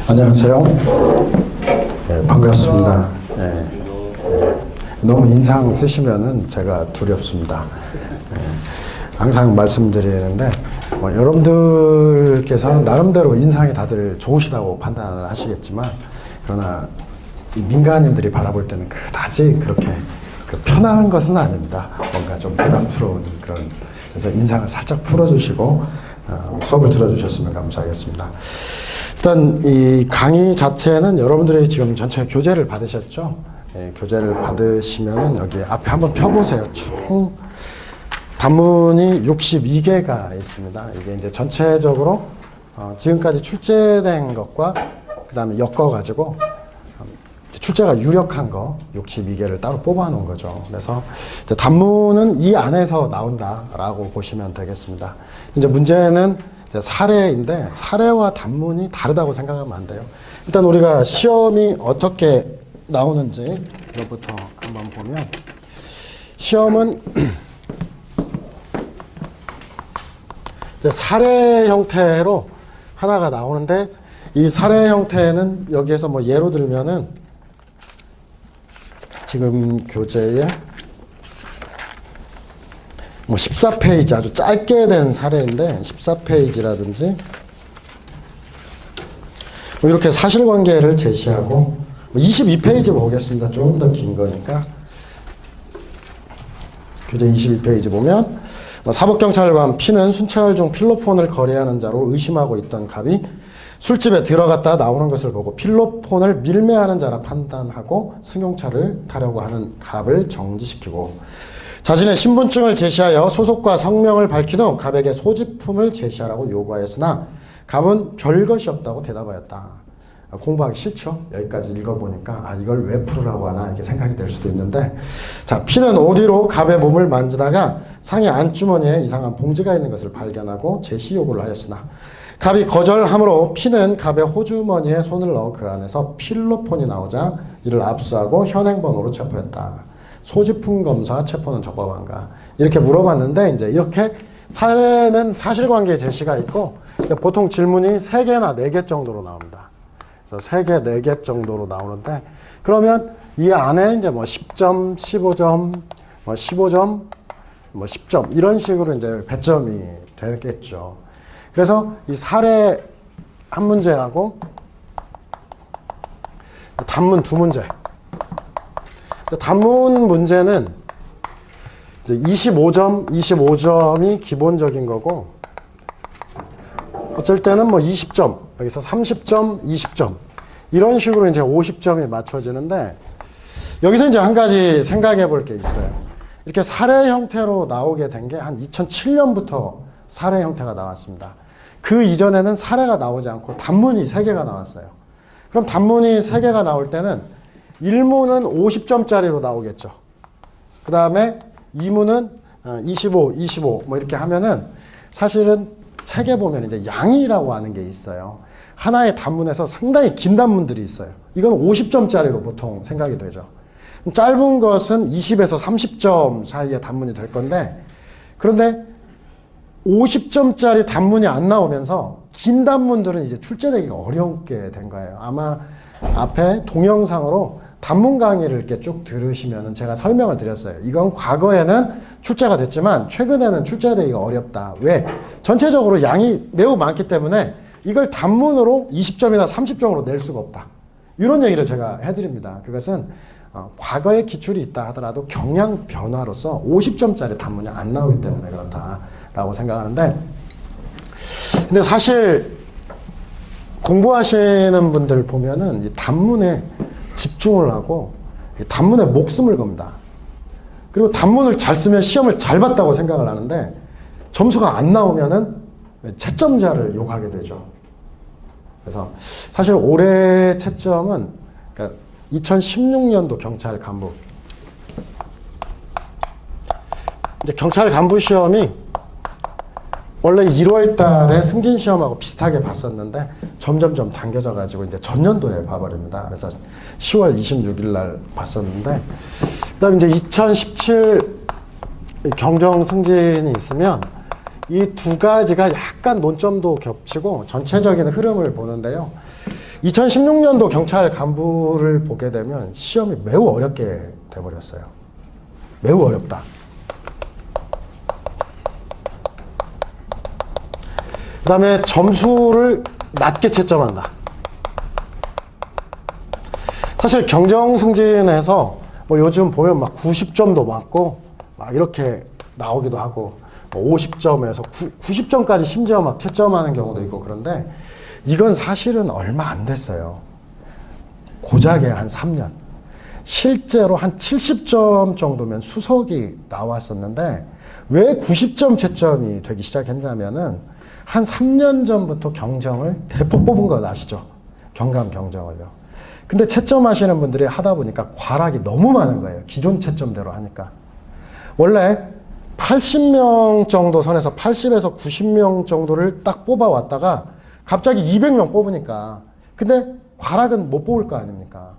안녕하세요. 네, 반갑습니다. 네, 너무 인상 쓰시면은 제가 두렵습니다. 네, 항상 말씀드리는데 여러분들께서는 나름대로 인상이 다들 좋으시다고 판단을 하시겠지만, 그러나 민간인들이 바라볼 때는 그다지 그렇게 편한 것은 아닙니다. 뭔가 좀 부담스러운 그런, 그래서 인상을 살짝 풀어주시고 수업을 들어주셨으면 감사하겠습니다. 일단 이 강의 자체는 여러분들이 지금 전체 교재를 받으셨죠? 예, 교재를 받으시면은 여기 앞에 한번 펴보세요. 총 단문이 62개가 있습니다. 이게 이제 전체적으로 지금까지 출제된 것과 그 다음에 엮어가지고 출제가 유력한 거 62개를 따로 뽑아 놓은 거죠. 그래서 이제 단문은 이 안에서 나온다라고 보시면 되겠습니다. 이제 문제는 이제 사례인데, 사례와 단문이 다르다고 생각하면 안 돼요. 일단 우리가 시험이 어떻게 나오는지 이것부터 한번 보면, 시험은 이제 사례 형태로 하나가 나오는데, 이 사례 형태는 여기에서 뭐 예로 들면은 지금 교재에 뭐 14페이지 아주 짧게 된 사례인데 14페이지라든지 뭐 이렇게 사실관계를 제시하고, 22페이지 보겠습니다. 조금 더 긴 거니까. 교재 22페이지 보면 사법경찰관 P는 순찰 중 필로폰을 거래하는 자로 의심하고 있던 갑이 술집에 들어갔다 나오는 것을 보고 필로폰을 밀매하는 자라 판단하고 승용차를 타려고 하는 갑을 정지시키고, 자신의 신분증을 제시하여 소속과 성명을 밝힌 후 갑에게 소지품을 제시하라고 요구하였으나 갑은 별것이 없다고 대답하였다. 공부하기 싫죠? 여기까지 읽어보니까 이걸 왜 풀으라고 하나 이렇게 생각이 될 수도 있는데, 자, P는 오디로 갑의 몸을 만지다가 상의 안주머니에 이상한 봉지가 있는 것을 발견하고 제시 요구를 하였으나 갑이 거절하므로 P는 갑의 호주머니에 손을 넣어 그 안에서 필로폰이 나오자 이를 압수하고 현행범으로 체포했다. 소지품 검사, 체포는 적법한가? 이렇게 물어봤는데, 이제 이렇게 사례는 사실관계 제시가 있고, 보통 질문이 3개나 4개 정도로 나옵니다. 그래서 3개, 4개 정도로 나오는데, 그러면 이 안에 이제 뭐 10점, 15점, 뭐 15점, 뭐 10점, 이런 식으로 이제 배점이 되겠죠. 그래서 이 사례 한 문제하고 단문 2문제. 단문 문제는 이제 25점이 기본적인 거고, 어쩔 때는 뭐 20점, 여기서 30점, 20점, 이런 식으로 이제 50점이 맞춰지는데, 여기서 이제 한 가지 생각해 볼 게 있어요. 이렇게 사례 형태로 나오게 된 게 한 2007년부터 사례 형태가 나왔습니다. 그 이전에는 사례가 나오지 않고 단문이 3개가 나왔어요. 그럼 단문이 3개가 나올 때는 1문은 50점짜리로 나오겠죠. 그 다음에 2문은 25, 25 뭐 이렇게 하면은, 사실은 책에 보면 이제 양이라고 하는 게 있어요. 하나의 단문에서 상당히 긴 단문들이 있어요. 이건 50점짜리로 보통 생각이 되죠. 짧은 것은 20에서 30점 사이의 단문이 될 건데, 그런데 50점짜리 단문이 안 나오면서 긴 단문들은 이제 출제되기가 어렵게 된 거예요. 아마 앞에 동영상으로 단문 강의를 이렇게 쭉 들으시면은 제가 설명을 드렸어요. 이건 과거에는 출제가 됐지만 최근에는 출제되기가 어렵다. 왜? 전체적으로 양이 매우 많기 때문에 이걸 단문으로 20점이나 30점으로 낼 수가 없다. 이런 얘기를 제가 해드립니다. 그것은 과거에 기출이 있다 하더라도 경향 변화로서 50점짜리 단문이 안 나오기 때문에 그렇다라고 생각하는데, 근데 사실 공부하시는 분들 보면은 이 단문에 집중을 하고 단문에 목숨을 겁니다. 그리고 단문을 잘 쓰면 시험을 잘 봤다고 생각을 하는데, 점수가 안 나오면은 채점자를 욕하게 되죠. 그래서 사실 올해 채점은, 그러니까 2016년도 경찰 간부, 이제 경찰 간부 시험이 원래 1월 달에 승진 시험하고 비슷하게 봤었는데 점점점 당겨져 가지고 이제 전년도에 봐버립니다. 그래서 10월 26일 날 봤었는데, 그다음에 이제 2017 경정 승진이 있으면 이 두 가지가 약간 논점도 겹치고 전체적인 흐름을 보는데요. 2016년도 경찰 간부를 보게 되면 시험이 매우 어렵게 돼버렸어요. 매우 어렵다. 그 다음에 점수를 낮게 채점한다. 사실 경정승진에서 뭐 요즘 보면 막 90점도 맞고 막 이렇게 나오기도 하고 뭐 50점에서 90점까지 심지어 막 채점하는 경우도 있고 그런데 이건 사실은 얼마 안 됐어요. 고작에 한 3년. 실제로 한 70점 정도면 수석이 나왔었는데 왜 90점 채점이 되기 시작했냐면은 한 3년 전부터 경정을 대폭 뽑은 거 아시죠? 경감 경정을요. 근데 채점하시는 분들이 하다 보니까 과락이 너무 많은 거예요. 기존 채점대로 하니까. 원래 80명 정도 선에서 80에서 90명 정도를 딱 뽑아왔다가 갑자기 200명 뽑으니까 근데 과락은 못 뽑을 거 아닙니까?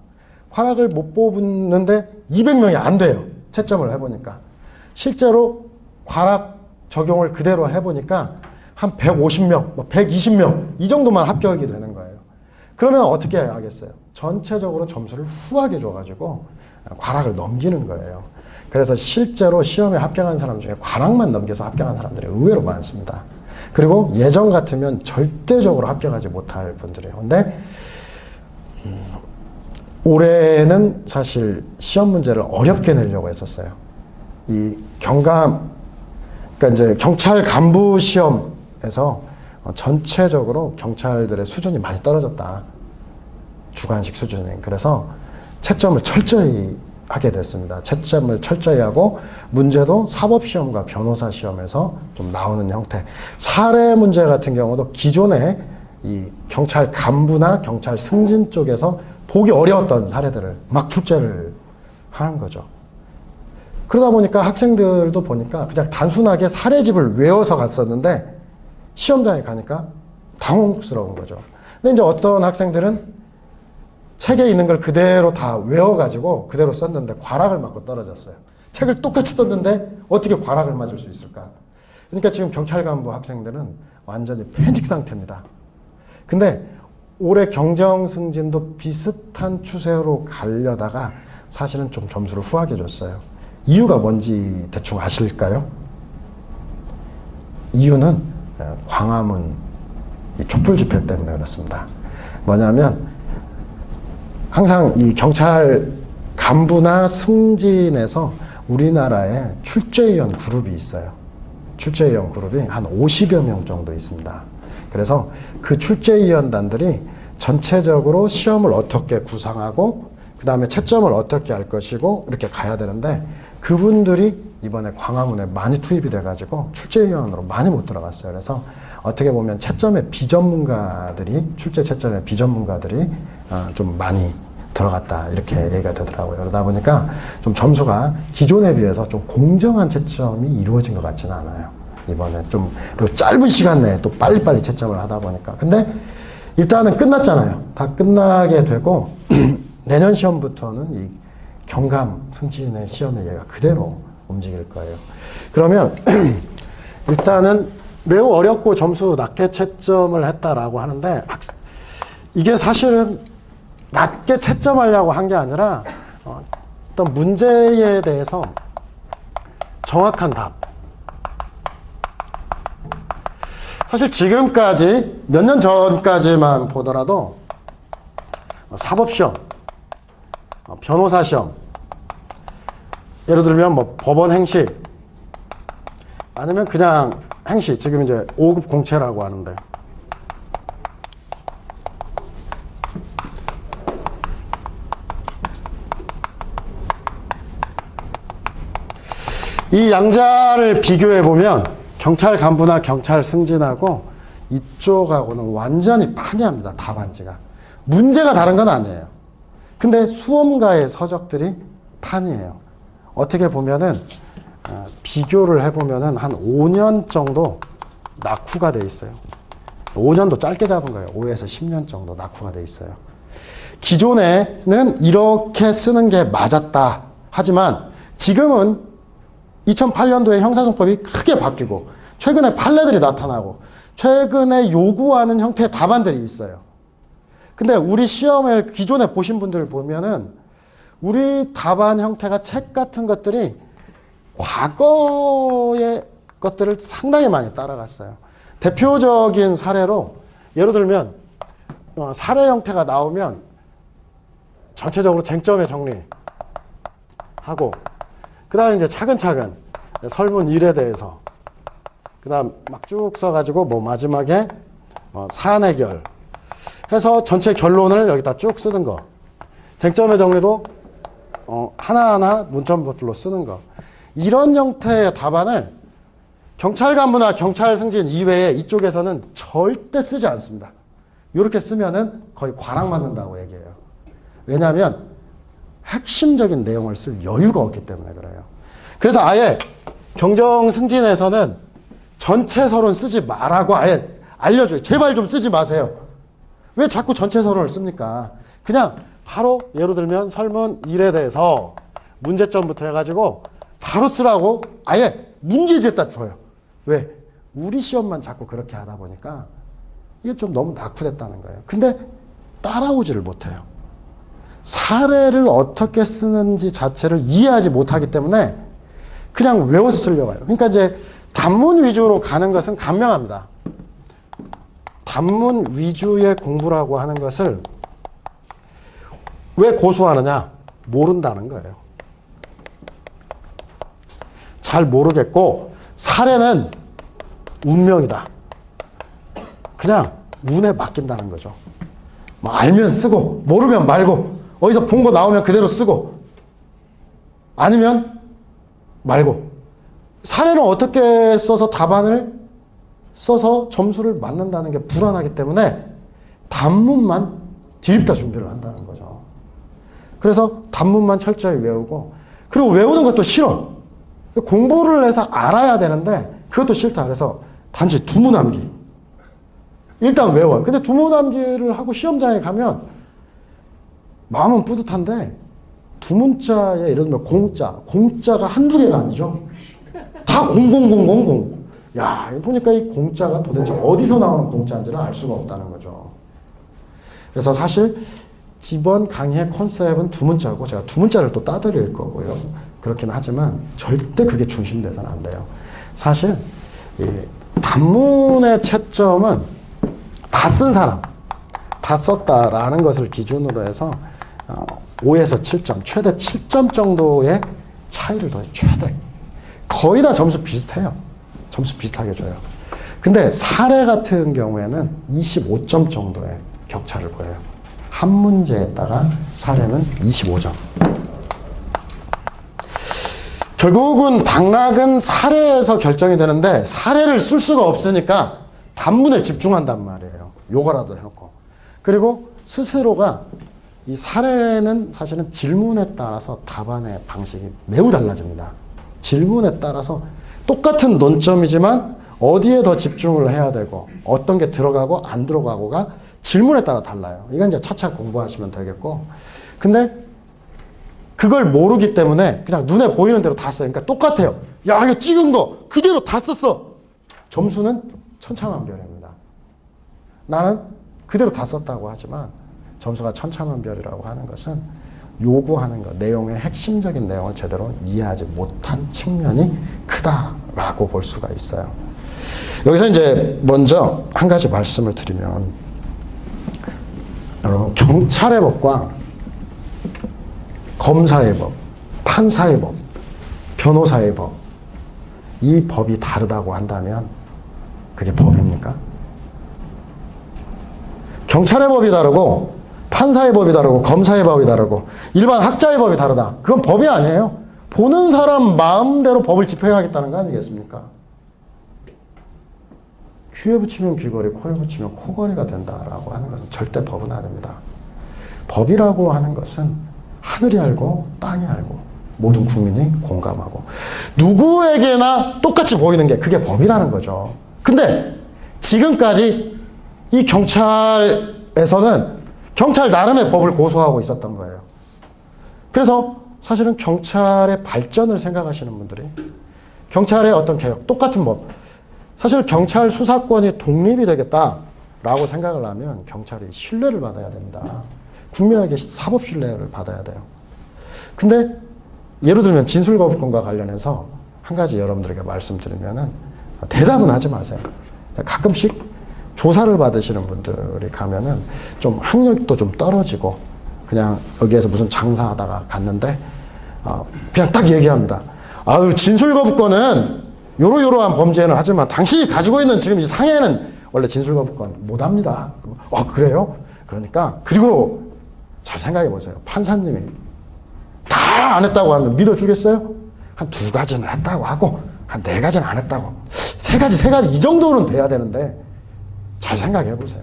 과락을 못 뽑는데 200명이 안 돼요. 채점을 해보니까. 실제로 과락 적용을 그대로 해보니까 한 150명, 120명 이 정도만 합격이 되는 거예요. 그러면 어떻게 하겠어요? 전체적으로 점수를 후하게 줘가지고 과락을 넘기는 거예요. 그래서 실제로 시험에 합격한 사람 중에 과락만 넘겨서 합격한 사람들이 의외로 많습니다. 그리고 예전 같으면 절대적으로 합격하지 못할 분들이에요. 근데 올해는 사실 시험 문제를 어렵게 내려고 했었어요. 이 경감, 그러니까 이제 경찰 간부 시험에서 전체적으로 경찰들의 수준이 많이 떨어졌다. 주관식 수준이. 그래서 채점을 철저히 하게 됐습니다. 채점을 철저히 하고 문제도 사법시험과 변호사 시험에서 좀 나오는 형태. 사례 문제 같은 경우도 기존에 이 경찰 간부나 경찰 승진 쪽에서 보기 어려웠던 사례들을 막 출제를 하는 거죠. 그러다 보니까 학생들도 보니까 그냥 단순하게 사례집을 외워서 갔었는데 시험장에 가니까 당혹스러운 거죠. 근데 이제 어떤 학생들은 책에 있는 걸 그대로 다 외워가지고 그대로 썼는데 과락을 맞고 떨어졌어요. 책을 똑같이 썼는데 어떻게 과락을 맞을 수 있을까? 그러니까 지금 경찰 간부 학생들은 완전히 패닉 상태입니다. 근데 올해 경정승진도 비슷한 추세로 가려다가 사실은 좀 점수를 후하게 줬어요. 이유가 뭔지 대충 아실까요? 이유는 광화문 촛불 집회 때문에 그렇습니다. 뭐냐면 항상 이 경찰 간부나 승진에서 우리나라에 출제위원 그룹이 있어요. 출제위원 그룹이 한 50여 명 정도 있습니다. 그래서 그 출제위원단들이 전체적으로 시험을 어떻게 구상하고 그 다음에 채점을 어떻게 할 것이고 이렇게 가야 되는데 그분들이 이번에 광화문에 많이 투입이 돼가지고 출제위원으로 많이 못 들어갔어요. 그래서 어떻게 보면 채점의 비전문가들이 출제 채점의 비전문가들이 좀 많이 들어갔다 이렇게 얘기가 되더라고요. 그러다 보니까 좀 점수가 기존에 비해서 좀 공정한 채점이 이루어진 것 같지는 않아요. 이번에 좀 그리고 짧은 시간 내에 또 빨리빨리 채점을 하다 보니까 근데 일단은 끝났잖아요. 다 끝나게 되고 내년 시험부터는 이 경감 승진의 시험의 얘가 그대로 움직일 거예요. 그러면 일단은 매우 어렵고 점수 낮게 채점을 했다라고 하는데 이게 사실은 낮게 채점하려고 한 게 아니라 어떤 문제에 대해서 정확한 답. 사실 지금까지 몇 년 전까지만 보더라도 사법시험, 변호사 시험, 예를 들면 뭐 법원 행시 아니면 그냥 행시, 지금 이제 5급 공채라고 하는데 이 양자를 비교해 보면 경찰 간부나 경찰 승진하고 이쪽하고는 완전히 판이합니다. 답안지가. 문제가 다른 건 아니에요. 근데 수험가의 서적들이 판이에요. 어떻게 보면은 비교를 해보면은 한 5년 정도 낙후가 돼 있어요. 5년도 짧게 잡은 거예요. 5에서 10년 정도 낙후가 돼 있어요. 기존에는 이렇게 쓰는 게 맞았다. 하지만 지금은 2008년도에 형사소송법이 크게 바뀌고 최근에 판례들이 나타나고 최근에 요구하는 형태의 답안들이 있어요. 근데 우리 시험을 기존에 보신 분들 보면은 우리 답안 형태가 책 같은 것들이 과거의 것들을 상당히 많이 따라갔어요. 대표적인 사례로 예를 들면 사례 형태가 나오면 전체적으로 쟁점의 정리하고 그 다음에 이제 차근차근 설문 1에 대해서 그 다음 막 쭉 써가지고 뭐 마지막에 사안 해결 해서 전체 결론을 여기다 쭉 쓰는 거. 쟁점의 정리도 하나하나 문점별로 쓰는 거. 이런 형태의 답안을 경찰 간부나 경찰 승진 이외에 이쪽에서는 절대 쓰지 않습니다. 이렇게 쓰면은 거의 과락 맞는다고 얘기해요. 왜냐하면 핵심적인 내용을 쓸 여유가 없기 때문에 그래요. 그래서 아예 경정 승진에서는 전체 서론 쓰지 말라고 아예 알려줘요. 제발 좀 쓰지 마세요. 왜 자꾸 전체 서론을 씁니까? 그냥 바로 예를 들면 설문 1에 대해서 문제점부터 해가지고 바로 쓰라고 아예 문제지에다 줘요. 왜? 우리 시험만 자꾸 그렇게 하다 보니까 이게 좀 너무 낙후됐다는 거예요. 근데 따라오지를 못해요. 사례를 어떻게 쓰는지 자체를 이해하지 못하기 때문에 그냥 외워서 쓰려고 해요. 그러니까 이제 단문 위주로 가는 것은 간명합니다. 단문 위주의 공부라고 하는 것을 왜 고수하느냐? 모른다는 거예요. 잘 모르겠고 사례는 운명이다. 그냥 운에 맡긴다는 거죠. 뭐 알면 쓰고 모르면 말고 어디서 본 거 나오면 그대로 쓰고 아니면 말고. 사례는 어떻게 써서 답안을 써서 점수를 맞는다는 게 불안하기 때문에 단문만 뒤집다 준비를 한다는 거죠. 그래서 단문만 철저히 외우고 그리고 외우는 것도 싫어. 공부를 해서 알아야 되는데 그것도 싫다. 그래서 단지 두문암기. 일단 외워. 근데 두문암기를 하고 시험장에 가면 마음은 뿌듯한데 두문자에 예를 들면 공자가 한두 개가 아니죠. 다 00000. 야, 보니까 이 공자가 도대체 어디서 나오는 공자인지를 알 수가 없다는 거죠. 그래서 사실 이번 강의의 컨셉은 두문자고 제가 두문자를 또 따드릴 거고요. 그렇긴 하지만 절대 그게 중심돼서는 안 돼요. 사실 단문의 채점은 다 쓴 사람, 다 썼다라는 것을 기준으로 해서 5에서 7점, 최대 7점 정도의 차이를 더해요. 최대. 거의 다 점수 비슷해요. 점수 비슷하게 줘요. 근데 사례 같은 경우에는 25점 정도의 격차를 보여요. 한 문제에다가 사례는 25점. 결국은 당락은 사례에서 결정이 되는데 사례를 쓸 수가 없으니까 단문에 집중한단 말이에요. 요거라도 해놓고. 그리고 스스로가 이 사례는 사실은 질문에 따라서 답안의 방식이 매우 달라집니다. 질문에 따라서 똑같은 논점이지만 어디에 더 집중을 해야 되고 어떤 게 들어가고 안 들어가고가 질문에 따라 달라요. 이건 이제 차차 공부하시면 되겠고. 근데 그걸 모르기 때문에 그냥 눈에 보이는 대로 다 써요. 그러니까 똑같아요. 야, 이거 찍은 거 그대로 다 썼어. 점수는 천차만별입니다. 나는 그대로 다 썼다고 하지만 점수가 천차만별이라고 하는 것은 요구하는 것, 내용의 핵심적인 내용을 제대로 이해하지 못한 측면이 크다라고 볼 수가 있어요. 여기서 이제 먼저 한 가지 말씀을 드리면 여러분 경찰의 법과 검사의 법, 판사의 법, 변호사의 법, 이 법이 다르다고 한다면 그게 법입니까? 경찰의 법이 다르고 판사의 법이 다르고 검사의 법이 다르고 일반 학자의 법이 다르다. 그건 법이 아니에요. 보는 사람 마음대로 법을 집행하겠다는 거 아니겠습니까? 귀에 붙이면 귀걸이, 코에 붙이면 코걸이가 된다라고 하는 것은 절대 법은 아닙니다. 법이라고 하는 것은 하늘이 알고 땅이 알고 모든 국민이 공감하고 누구에게나 똑같이 보이는 게 그게 법이라는 거죠. 근데 지금까지 이 경찰에서는 경찰 나름의 법을 고수하고 있었던 거예요. 그래서 사실은 경찰의 발전을 생각하시는 분들이 경찰의 어떤 개혁, 똑같은 법, 사실 경찰 수사권이 독립이 되겠다. 라고 생각을 하면 경찰이 신뢰를 받아야 됩니다. 국민에게 사법 신뢰를 받아야 돼요. 근데 예를 들면 진술거부권과 관련해서 한 가지 여러분들에게 말씀드리면은 대답은 하지 마세요. 가끔씩 조사를 받으시는 분들이 가면은 좀 학력도 좀 떨어지고 그냥 여기에서 무슨 장사하다가 갔는데 그냥 딱 얘기합니다. 아유, 진술거부권은 요러요러한 범죄는 하지만 당신이 가지고 있는 지금 이 상해는 원래 진술거부권 못합니다. 그래요? 그러니까 그리고 잘 생각해 보세요. 판사님이 다 안 했다고 하면 믿어주겠어요? 한 2가지는 했다고 하고 한 4가지는 안 했다고 3가지 이 정도는 돼야 되는데 잘 생각해 보세요.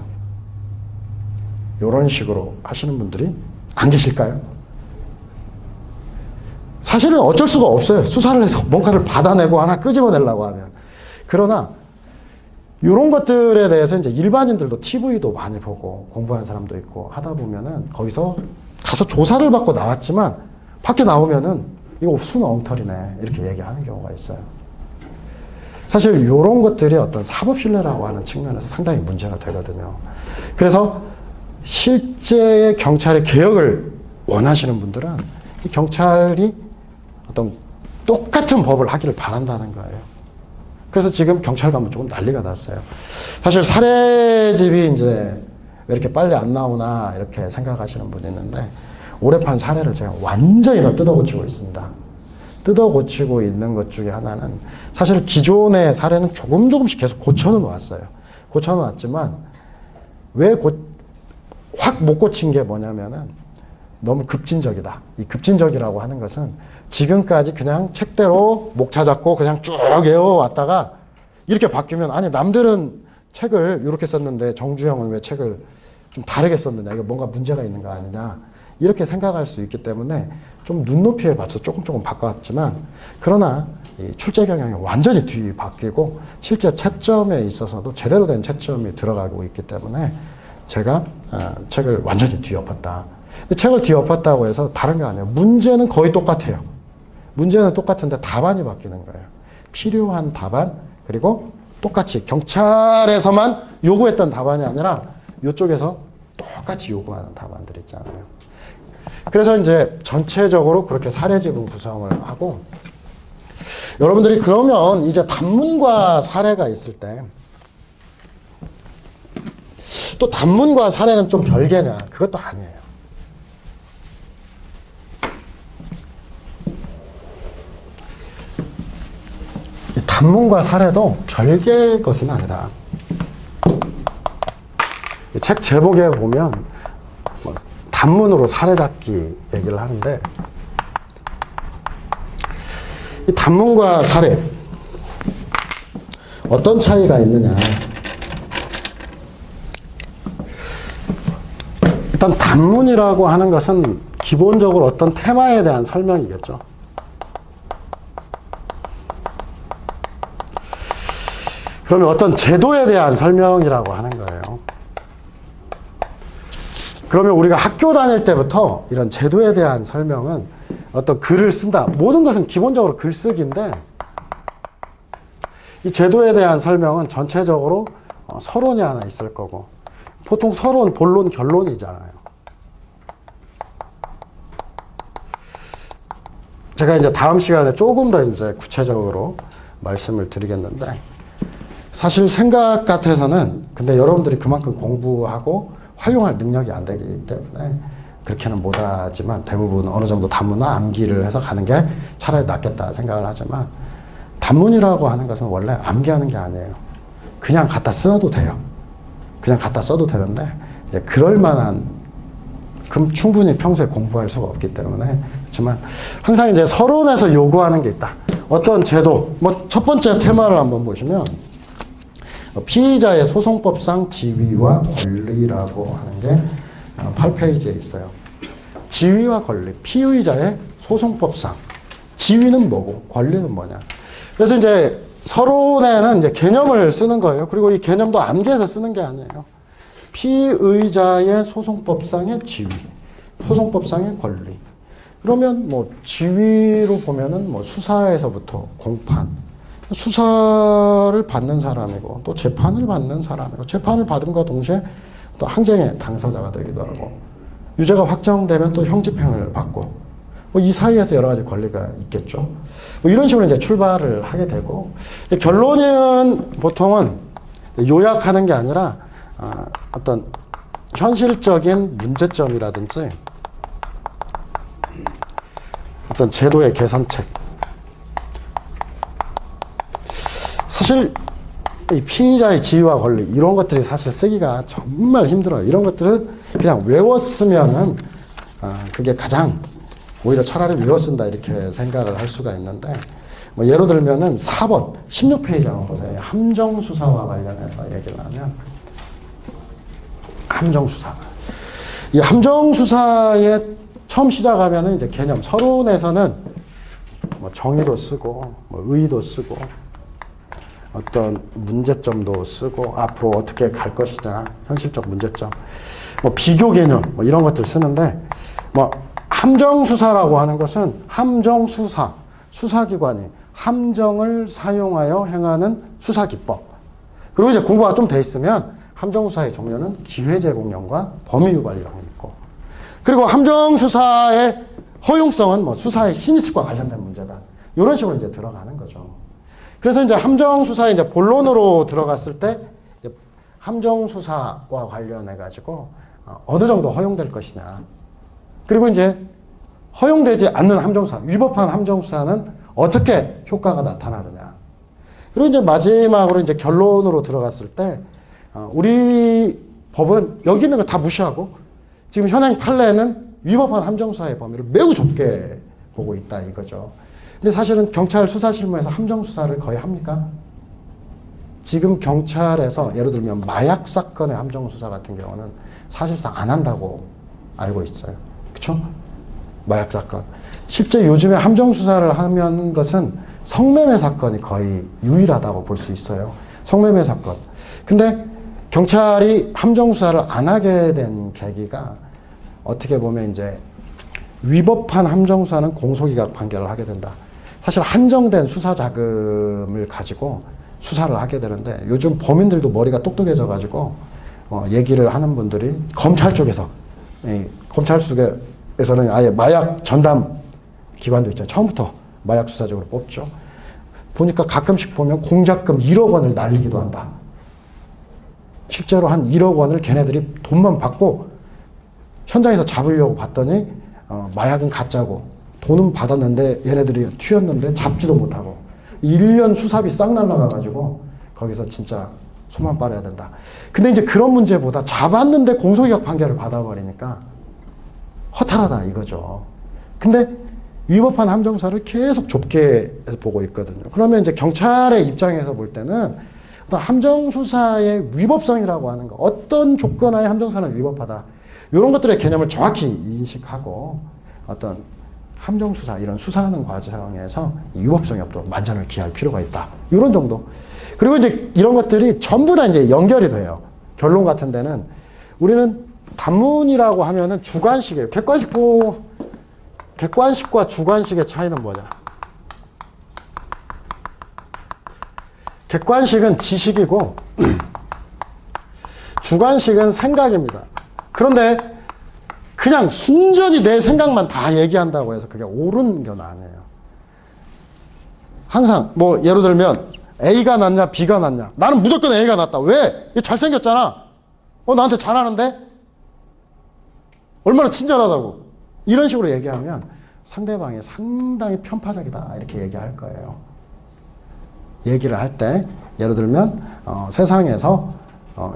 이런 식으로 하시는 분들이 안 계실까요? 사실은 어쩔 수가 없어요. 수사를 해서 뭔가를 받아내고 하나 끄집어내려고 하면. 그러나 이런 것들에 대해서 이제 일반인들도 TV도 많이 보고 공부한 사람도 있고 하다 보면은 거기서 가서 조사를 받고 나왔지만 밖에 나오면은 이거 순 엉터리네 이렇게 얘기하는 경우가 있어요. 사실 이런 것들이 어떤 사법 신뢰라고 하는 측면에서 상당히 문제가 되거든요. 그래서 실제 경찰의 개혁을 원하시는 분들은 이 경찰이 어떤 똑같은 법을 하기를 바란다는 거예요. 그래서 지금 경찰 가면 조금 난리가 났어요. 사실 살해집이 이제 왜 이렇게 빨리 안 나오나 이렇게 생각하시는 분이 있는데 올해 판 사례를 제가 완전히 다 뜯어고치고 있습니다. 뜯어고치고 있는 것 중에 하나는 사실 기존의 사례는 조금씩 계속 고쳐는 왔어요. 고쳐는 왔지만 왜 확 못 고친 게 뭐냐면은 너무 급진적이다. 이 급진적이라고 하는 것은 지금까지 그냥 책대로 목 찾았고 그냥 쭉 외워왔다가 이렇게 바뀌면 아니 남들은 책을 이렇게 썼는데 정주영은 왜 책을 좀 다르게 썼느냐 이거 뭔가 문제가 있는 거 아니냐 이렇게 생각할 수 있기 때문에 좀 눈높이에 맞춰 조금 바꿔왔지만 그러나 이 출제 경향이 완전히 뒤바뀌고 실제 채점에 있어서도 제대로 된 채점이 들어가고 있기 때문에 제가 책을 완전히 뒤엎었다. 근데 책을 뒤엎었다고 해서 다른 게 아니에요. 문제는 거의 똑같아요. 문제는 똑같은데 답안이 바뀌는 거예요. 필요한 답안 그리고 똑같이 경찰에서만 요구했던 답안이 아니라 이쪽에서 똑같이 요구하는 답안들 있잖아요. 그래서 이제 전체적으로 그렇게 사례지분 구성을 하고 여러분들이 그러면 이제 단문과 사례가 있을 때 또 단문과 사례는 좀 별개냐? 그것도 아니에요. 단문과 사례도 별개의 것은 아니라 책 제목에 보면 단문으로 사례잡기 얘기를 하는데 이 단문과 사례 어떤 차이가 있느냐. 일단 단문이라고 하는 것은 기본적으로 어떤 테마에 대한 설명이겠죠. 그러면 어떤 제도에 대한 설명이라고 하는 거예요. 그러면 우리가 학교 다닐 때부터 이런 제도에 대한 설명은 어떤 글을 쓴다. 모든 것은 기본적으로 글쓰기인데 이 제도에 대한 설명은 전체적으로 서론이 하나 있을 거고 보통 서론, 본론, 결론이잖아요. 제가 이제 다음 시간에 조금 더 이제 구체적으로 말씀을 드리겠는데 사실 생각 같아서는 근데 여러분들이 그만큼 공부하고 활용할 능력이 안 되기 때문에 그렇게는 못하지만 대부분 어느 정도 단문화 암기를 해서 가는 게 차라리 낫겠다 생각을 하지만 단문이라고 하는 것은 원래 암기하는 게 아니에요. 그냥 갖다 써도 돼요. 그냥 갖다 써도 되는데 이제 그럴 만한 충분히 평소에 공부할 수가 없기 때문에 그렇지만 항상 이제 서론에서 요구하는 게 있다. 어떤 제도 첫 번째 테마를 한번 보시면 피의자의 소송법상 지위와 권리라고 하는 게 8페이지에 있어요. 지위와 권리, 피의자의 소송법상 지위는 뭐고 권리는 뭐냐. 그래서 이제 서론에는 이제 개념을 쓰는 거예요. 그리고 이 개념도 암기해서 쓰는 게 아니에요. 피의자의 소송법상의 지위, 소송법상의 권리. 그러면 뭐 지위로 보면은 뭐 수사에서부터 공판, 수사를 받는 사람이고 또 재판을 받는 사람이고 재판을 받음과 동시에 또 항쟁의 당사자가 되기도 하고 유죄가 확정되면 또 형집행을 받고 뭐 이 사이에서 여러 가지 권리가 있겠죠. 뭐 이런 식으로 이제 출발을 하게 되고 결론은 보통은 요약하는 게 아니라 어떤 현실적인 문제점이라든지 어떤 제도의 개선책. 사실 이 피의자의 지위와 권리 이런 것들이 사실 쓰기가 정말 힘들어요. 이런 것들은 그냥 외웠으면은 그게 가장 오히려 차라리 외워 쓴다 이렇게 생각을 할 수가 있는데 뭐 예로 들면은 4번 16페이지 한번 보세요. 함정수사와 관련해서 얘기를 하면 함정수사. 이 함정수사에 처음 시작하면은 이제 개념 서론에서는 뭐 정의도 쓰고 뭐 의의도 쓰고 어떤 문제점도 쓰고 앞으로 어떻게 갈 것이냐 현실적 문제점 뭐 비교 개념 뭐 이런 것들 쓰는데 뭐 함정수사라고 하는 것은 함정수사 수사기관이 함정을 사용하여 행하는 수사기법 그리고 이제 공부가 좀 돼 있으면 함정수사의 종류는 기회제공령과 범위유발령이 있고 그리고 함정수사의 허용성은 뭐 수사의 신의식과 관련된 문제다 이런 식으로 이제 들어가는 거죠. 그래서 이제 함정수사에 이제 본론으로 들어갔을 때 함정수사와 관련해 가지고 어느 정도 허용될 것이냐. 그리고 이제 허용되지 않는 함정수사, 위법한 함정수사는 어떻게 효과가 나타나느냐. 그리고 이제 마지막으로 이제 결론으로 들어갔을 때 우리 법은 여기 있는 거 다 무시하고 지금 현행 판례는 위법한 함정수사의 범위를 매우 좁게 보고 있다 이거죠. 근데 사실은 경찰 수사실무에서 함정수사를 거의 합니까? 지금 경찰에서 예를 들면 마약 사건의 함정수사 같은 경우는 사실상 안 한다고 알고 있어요. 그쵸? 마약 사건. 실제 요즘에 함정수사를 하는 것은 성매매 사건이 거의 유일하다고 볼 수 있어요. 성매매 사건. 근데 경찰이 함정수사를 안 하게 된 계기가 어떻게 보면 이제 위법한 함정수사는 공소기각 판결을 하게 된다. 사실 한정된 수사 자금을 가지고 수사를 하게 되는데 요즘 범인들도 머리가 똑똑해져 가지고 얘기를 하는 분들이 검찰 쪽에서 검찰 쪽에서는 아예 마약 전담 기관도 있잖아요. 처음부터 마약 수사적으로 뽑죠. 보니까 가끔씩 보면 공작금 1억 원을 날리기도 한다. 실제로 한 1억 원을 걔네들이 돈만 받고 현장에서 잡으려고 봤더니 마약은 가짜고 돈은 받았는데 얘네들이 튀었는데 잡지도 못하고 1년 수사비 싹 날라가가지고 거기서 진짜 손만 빨아야 된다. 근데 이제 그런 문제보다 잡았는데 공소기각 판결을 받아버리니까 허탈하다 이거죠. 근데 위법한 함정수사를 계속 좁게 보고 있거든요. 그러면 이제 경찰의 입장에서 볼 때는 어떤 함정수사의 위법성이라고 하는 거 어떤 조건하에 함정수사는 위법하다. 이런 것들의 개념을 정확히 인식하고 어떤 함정수사 이런 수사하는 과정에서 위법성이 없도록 만전을 기할 필요가 있다. 이런 정도. 그리고 이제 이런 것들이 전부 다 이제 연결이 돼요. 결론 같은 데는 우리는 단문이라고 하면은 주관식이에요. 객관식과 주관식의 차이는 뭐냐? 객관식은 지식이고 주관식은 생각입니다. 그런데 그냥 순전히 내 생각만 다 얘기한다고 해서 그게 옳은 건 아니에요. 항상 뭐 예를 들면 A가 낫냐 B가 낫냐 나는 무조건 A가 낫다. 왜? 얘 잘생겼잖아. 나한테 잘하는데 얼마나 친절하다고 이런 식으로 얘기하면 상대방이 상당히 편파적이다 이렇게 얘기할 거예요. 얘기를 할 때 예를 들면 세상에서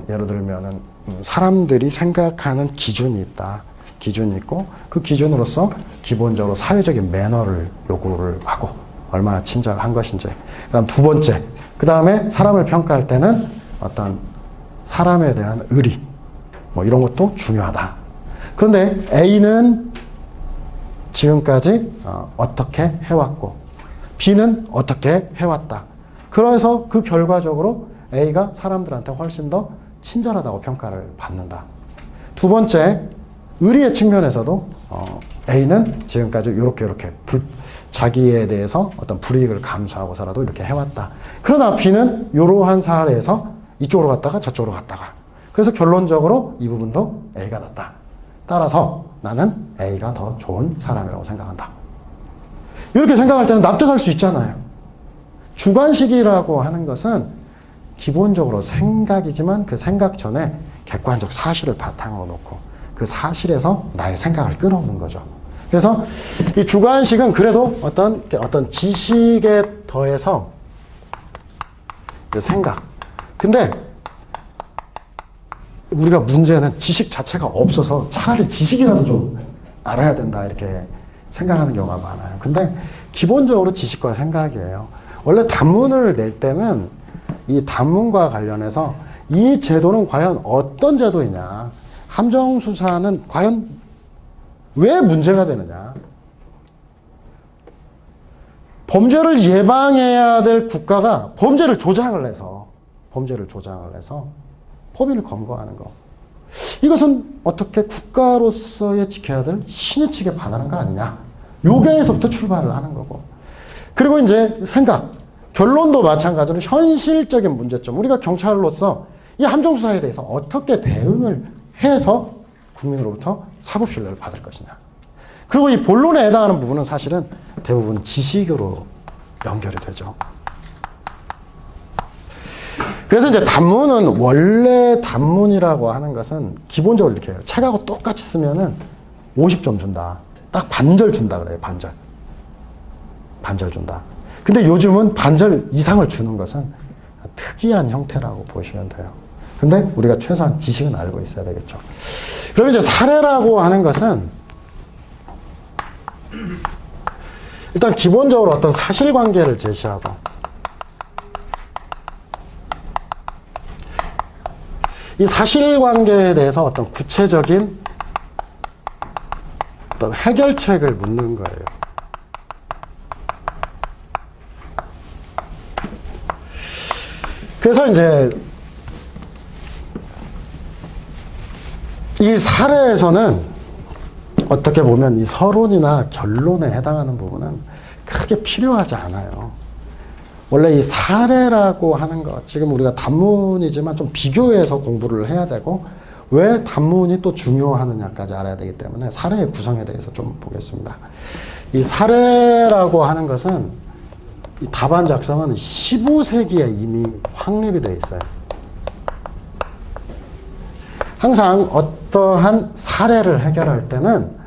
예를 들면은 사람들이 생각하는 기준이 있다. 기준이 있고 그 기준으로서 기본적으로 사회적인 매너를 요구를 하고 얼마나 친절한 것인지. 그다음 두 번째, 그 다음에 사람을 평가할 때는 어떤 사람에 대한 의리 뭐 이런 것도 중요하다. 그런데 A는 지금까지 어떻게 해왔고 B는 어떻게 해왔다. 그래서 그 결과적으로 A가 사람들한테 훨씬 더 친절하다고 평가를 받는다. 두 번째, 의리의 측면에서도 A는 지금까지 이렇게 자기에 대해서 어떤 불이익을 감수하고서라도 이렇게 해왔다. 그러나 B는 이러한 사례에서 이쪽으로 갔다가 저쪽으로 갔다가. 그래서 결론적으로 이 부분도 A가 낫다. 따라서 나는 A가 더 좋은 사람이라고 생각한다. 이렇게 생각할 때는 납득할 수 있잖아요. 주관식이라고 하는 것은 기본적으로 생각이지만 그 생각 전에 객관적 사실을 바탕으로 놓고 그 사실에서 나의 생각을 끌어오는 거죠. 그래서 이 주관식은 그래도 어떤 지식에 더해서 생각. 근데 우리가 문제는 지식 자체가 없어서 차라리 지식이라도 좀 알아야 된다 이렇게 생각하는 경우가 많아요. 근데 기본적으로 지식과 생각이에요. 원래 단문을 낼 때는 이 단문과 관련해서 이 제도는 과연 어떤 제도이냐, 함정수사는 과연 왜 문제가 되느냐, 범죄를 예방해야 될 국가가 범죄를 조장을 해서 법인을 검거하는 거, 이것은 어떻게 국가로서의 지켜야 될 신의 측에 반하는 거 아니냐, 요게에서부터 출발을 하는 거고, 그리고 이제 생각, 결론도 마찬가지로 현실적인 문제점, 우리가 경찰로서 이 함정수사에 대해서 어떻게 대응을 해서 국민으로부터 사법신뢰를 받을 것이냐. 그리고 이 본론에 해당하는 부분은 사실은 대부분 지식으로 연결이 되죠. 그래서 이제 단문은, 원래 단문이라고 하는 것은 기본적으로 이렇게 해요. 책하고 똑같이 쓰면은 50점 준다. 딱 반절 준다 그래요. 반절 준다. 근데 요즘은 반절 이상을 주는 것은 특이한 형태라고 보시면 돼요. 근데 우리가 최소한 지식은 알고 있어야 되겠죠. 그럼 이제 사례라고 하는 것은 일단 기본적으로 어떤 사실관계를 제시하고, 이 사실관계에 대해서 어떤 구체적인 어떤 해결책을 묻는 거예요. 그래서 이제 이 사례에서는 어떻게 보면 이 서론이나 결론에 해당하는 부분은 크게 필요하지 않아요. 원래 이 사례라고 하는 것, 지금 우리가 단문이지만 좀 비교해서 공부를 해야 되고, 왜 단문이 또 중요하느냐까지 알아야 되기 때문에 사례의 구성에 대해서 좀 보겠습니다. 이 사례라고 하는 것은 이 답안 작성은 15세기에 이미 확립이 되어 있어요. 항상 어떠한 사례를 해결할 때는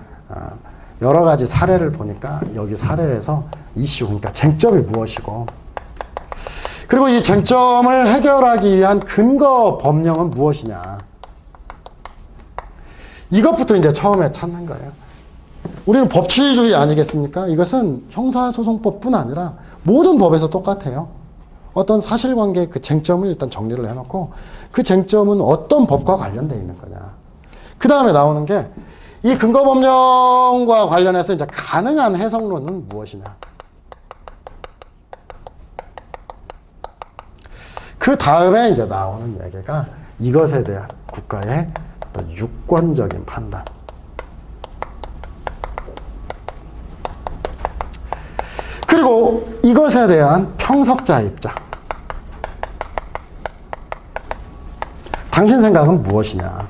여러 가지 사례를 보니까 여기 사례에서 이슈, 그러니까 쟁점이 무엇이고, 그리고 이 쟁점을 해결하기 위한 근거 법령은 무엇이냐, 이것부터 이제 처음에 찾는 거예요. 우리는 법치주의 아니겠습니까? 이것은 형사소송법뿐 아니라 모든 법에서 똑같아요. 어떤 사실관계 그 쟁점을 일단 정리를 해놓고 그 쟁점은 어떤 법과 관련되어 있는 거냐. 그 다음에 나오는 게 이 근거법령과 관련해서 이제 가능한 해석론은 무엇이냐. 그 다음에 이제 나오는 얘기가 이것에 대한 국가의 어떤 유권적인 판단. 그리고 이것에 대한 평석자 입장. 당신 생각은 무엇이냐.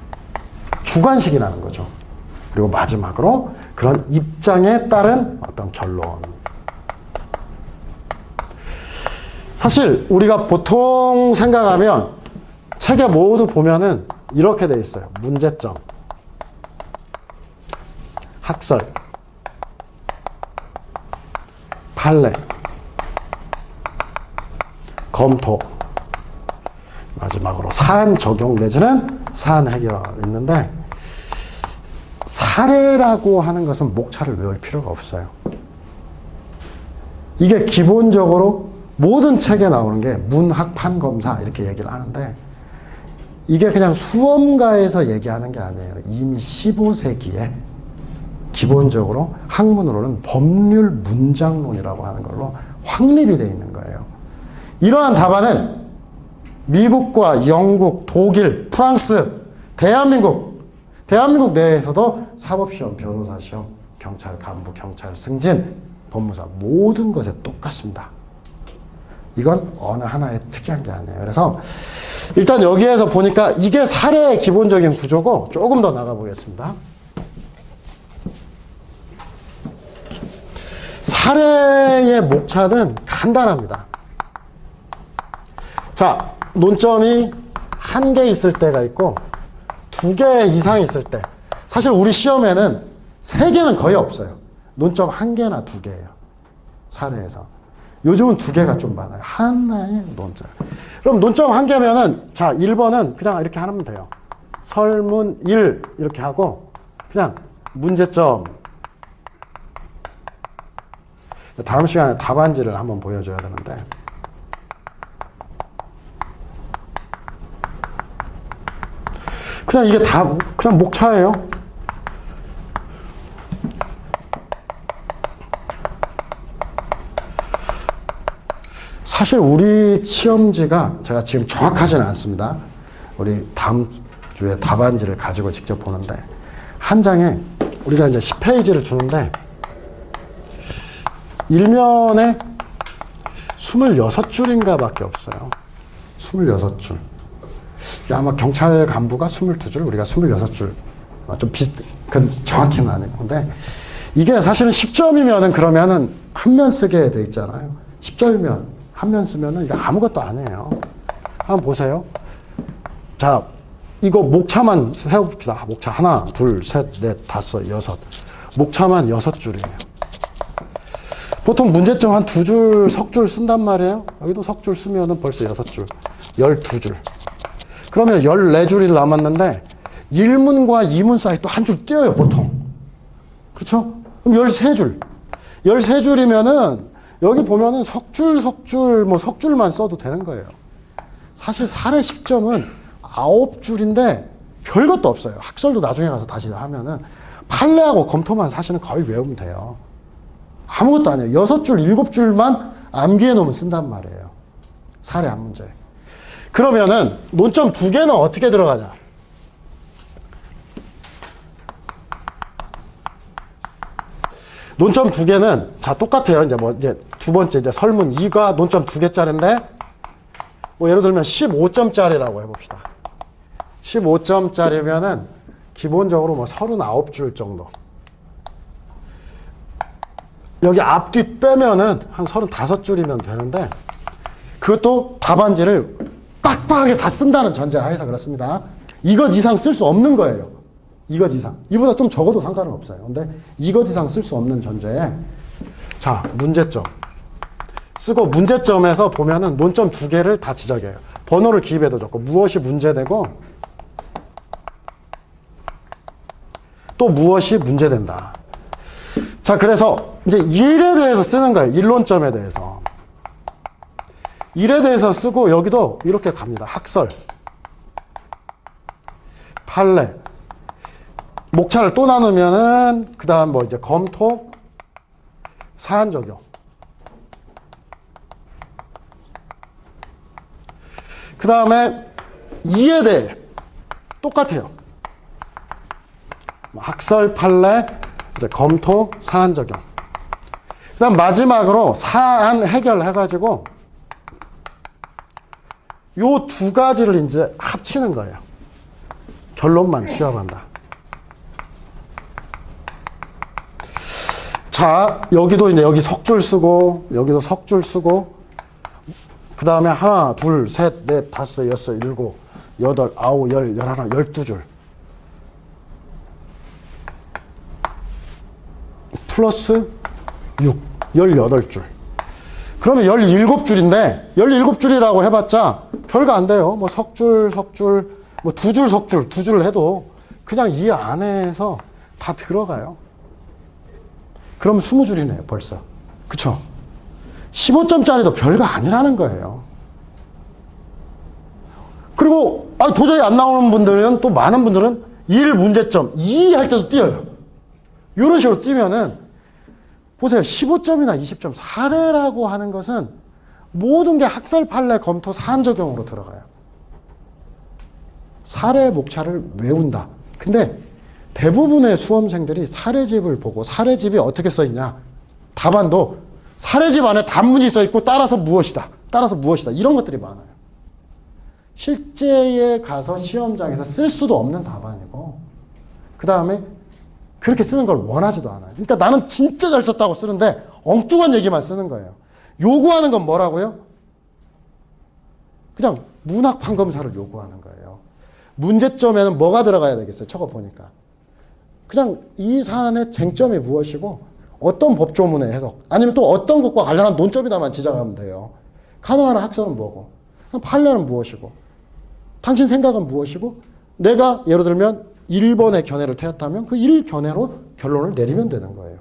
주관식이라는 거죠. 그리고 마지막으로 그런 입장에 따른 어떤 결론. 사실 우리가 보통 생각하면 책에 모두 보면은 이렇게 돼 있어요. 문제점, 학설, 판례, 검토, 마지막으로 사안 적용 내지는 사안 해결 있는데, 사례라고 하는 것은 목차를 외울 필요가 없어요. 이게 기본적으로 모든 책에 나오는 게 문학판검사 이렇게 얘기를 하는데, 이게 그냥 수험가에서 얘기하는 게 아니에요. 이미 15세기에 기본적으로 학문으로는 법률 문장론이라고 하는 걸로 확립이 되어 있는 거예요. 이러한 답안은 미국과 영국, 독일, 프랑스, 대한민국 내에서도 사법시험, 변호사시험, 경찰 간부, 경찰 승진, 법무사 모든 것에 똑같습니다. 이건 어느 하나의 특이한 게 아니에요. 그래서 일단 여기에서 보니까 이게 사례의 기본적인 구조고 조금 더 나가보겠습니다. 사례의 목차는 간단합니다. 자, 논점이 1개 있을 때가 있고 2개 이상 있을 때, 사실 우리 시험에는 3개는 거의 없어요. 논점 1개나 2개예요. 사례에서. 요즘은 2개가 좀 많아요. 하나의 논점. 그럼 논점 1개면은, 자, 1번은 그냥 이렇게 하면 돼요. 설문 1 이렇게 하고 그냥 문제점. 다음 시간에 답안지를 한번 보여줘야 되는데, 그냥 이게 다 그냥 목차예요. 사실 우리 시험지가 제가 지금 정확하지는 않습니다. 우리 다음 주에 답안지를 가지고 직접 보는데, 한 장에 우리가 이제 10페이지를 주는데 1면에 26줄인가 밖에 없어요. 26줄. 아마 경찰 간부가 22줄, 우리가 26줄. 좀 그건 정확히는 아니고. 근데 이게 사실은 10점이면은 그러면은 한 면 쓰게 돼 있잖아요. 10점이면 한 면 쓰면은 이거 아무것도 아니에요. 한번 보세요. 자, 이거 목차만 세워봅시다. 목차 하나, 둘, 셋, 넷, 다섯, 여섯. 목차만 6줄이에요. 보통 문제점 한 2줄, 석줄 쓴단 말이에요. 여기도 석줄 쓰면은 벌써 6줄, 12줄. 그러면 14줄이 남았는데 1문과 2문 사이 또 한 줄 띄어요, 보통. 그렇죠? 그럼 13줄. 13줄이면은 여기 보면은 석줄, 뭐 석줄만 써도 되는 거예요. 사실 사례 10점은 9줄인데 별것도 없어요. 학설도 나중에 가서 다시 하면은 판례하고 검토만 사실은 거의 외우면 돼요. 아무것도 아니에요. 6줄, 7줄만 암기해 놓으면 쓴단 말이에요. 사례 한 문제. 그러면은 논점 2개는 어떻게 들어가냐? 논점 2개는 자 똑같아요. 이제 뭐 이제 두 번째 이제 설문 2가 논점 2개짜리인데, 뭐 예를 들면 15점짜리라고 해봅시다. 15점짜리면은 기본적으로 뭐 39줄 정도. 여기 앞뒤 빼면은 한 35줄이면 되는데, 그것도 답안지를 빡빡하게 다 쓴다는 전제하에서 그렇습니다. 이것 이상 쓸 수 없는 거예요. 이것 이상. 이보다 좀 적어도 상관은 없어요. 근데 이것 이상 쓸 수 없는 전제에, 자, 문제점. 쓰고 문제점에서 보면은 논점 2개를 다 지적해요. 번호를 기입해도 좋고, 무엇이 문제되고, 또 무엇이 문제된다. 자, 그래서 이제 일에 대해서 쓰는 거예요. 일론점에 대해서. 일에 대해서 쓰고, 여기도 이렇게 갑니다. 학설, 판례, 목차를 또 나누면은, 그 다음 뭐 이제 검토, 사안 적용. 그 다음에 이에 대해 똑같아요. 학설, 판례, 이제 검토, 사안 적용. 그 다음 마지막으로 사안 해결해가지고 요 2가지를 이제 합치는 거예요. 결론만 취합한다. 자, 여기도 이제 여기 석줄 쓰고, 여기도 석줄 쓰고, 그 다음에 하나, 둘, 셋, 넷, 다섯, 여섯, 일곱, 여덟, 아홉, 열, 열하나, 12줄. 플러스 6, 18줄. 그러면 17줄인데, 17줄이라고 해봤자 별거 안 돼요. 뭐 석줄, 뭐 2줄, 2줄 해도 그냥 이 안에서 다 들어가요. 그럼 20줄이네요, 벌써. 그쵸? 15점짜리도 별거 아니라는 거예요. 그리고 도저히 안 나오는 분들은, 또 많은 분들은 1 문제점, 2 할 때도 띄어요. 이런 식으로 띄면은, 보세요. 15점이나 20점. 사례라고 하는 것은 모든 게 학설, 판례, 검토, 사안 적용으로 들어가요. 사례 목차를 외운다. 근데 대부분의 수험생들이 사례집을 보고 사례집이 어떻게 써있냐. 답안도 사례집 안에 단문이 써있고 따라서 무엇이다. 따라서 무엇이다. 이런 것들이 많아요. 실제에 가서 시험장에서 쓸 수도 없는 답안이고 그 다음에 그렇게 쓰는 걸 원하지도 않아요. 그러니까 나는 진짜 잘 썼다고 쓰는데 엉뚱한 얘기만 쓰는 거예요. 요구하는 건 뭐라고요? 그냥 문학 판검사를 요구하는 거예요. 문제점에는 뭐가 들어가야 되겠어요? 적어 보니까. 그냥 이 사안의 쟁점이 무엇이고 어떤 법조문의 해석 아니면 또 어떤 것과 관련한 논점이다만 지적하면 돼요. 가능한 학설은 뭐고 판례는 무엇이고 당신 생각은 무엇이고 내가 예를 들면 1번의 견해를 태웠다면 그 1견해로 결론을 내리면 되는 거예요.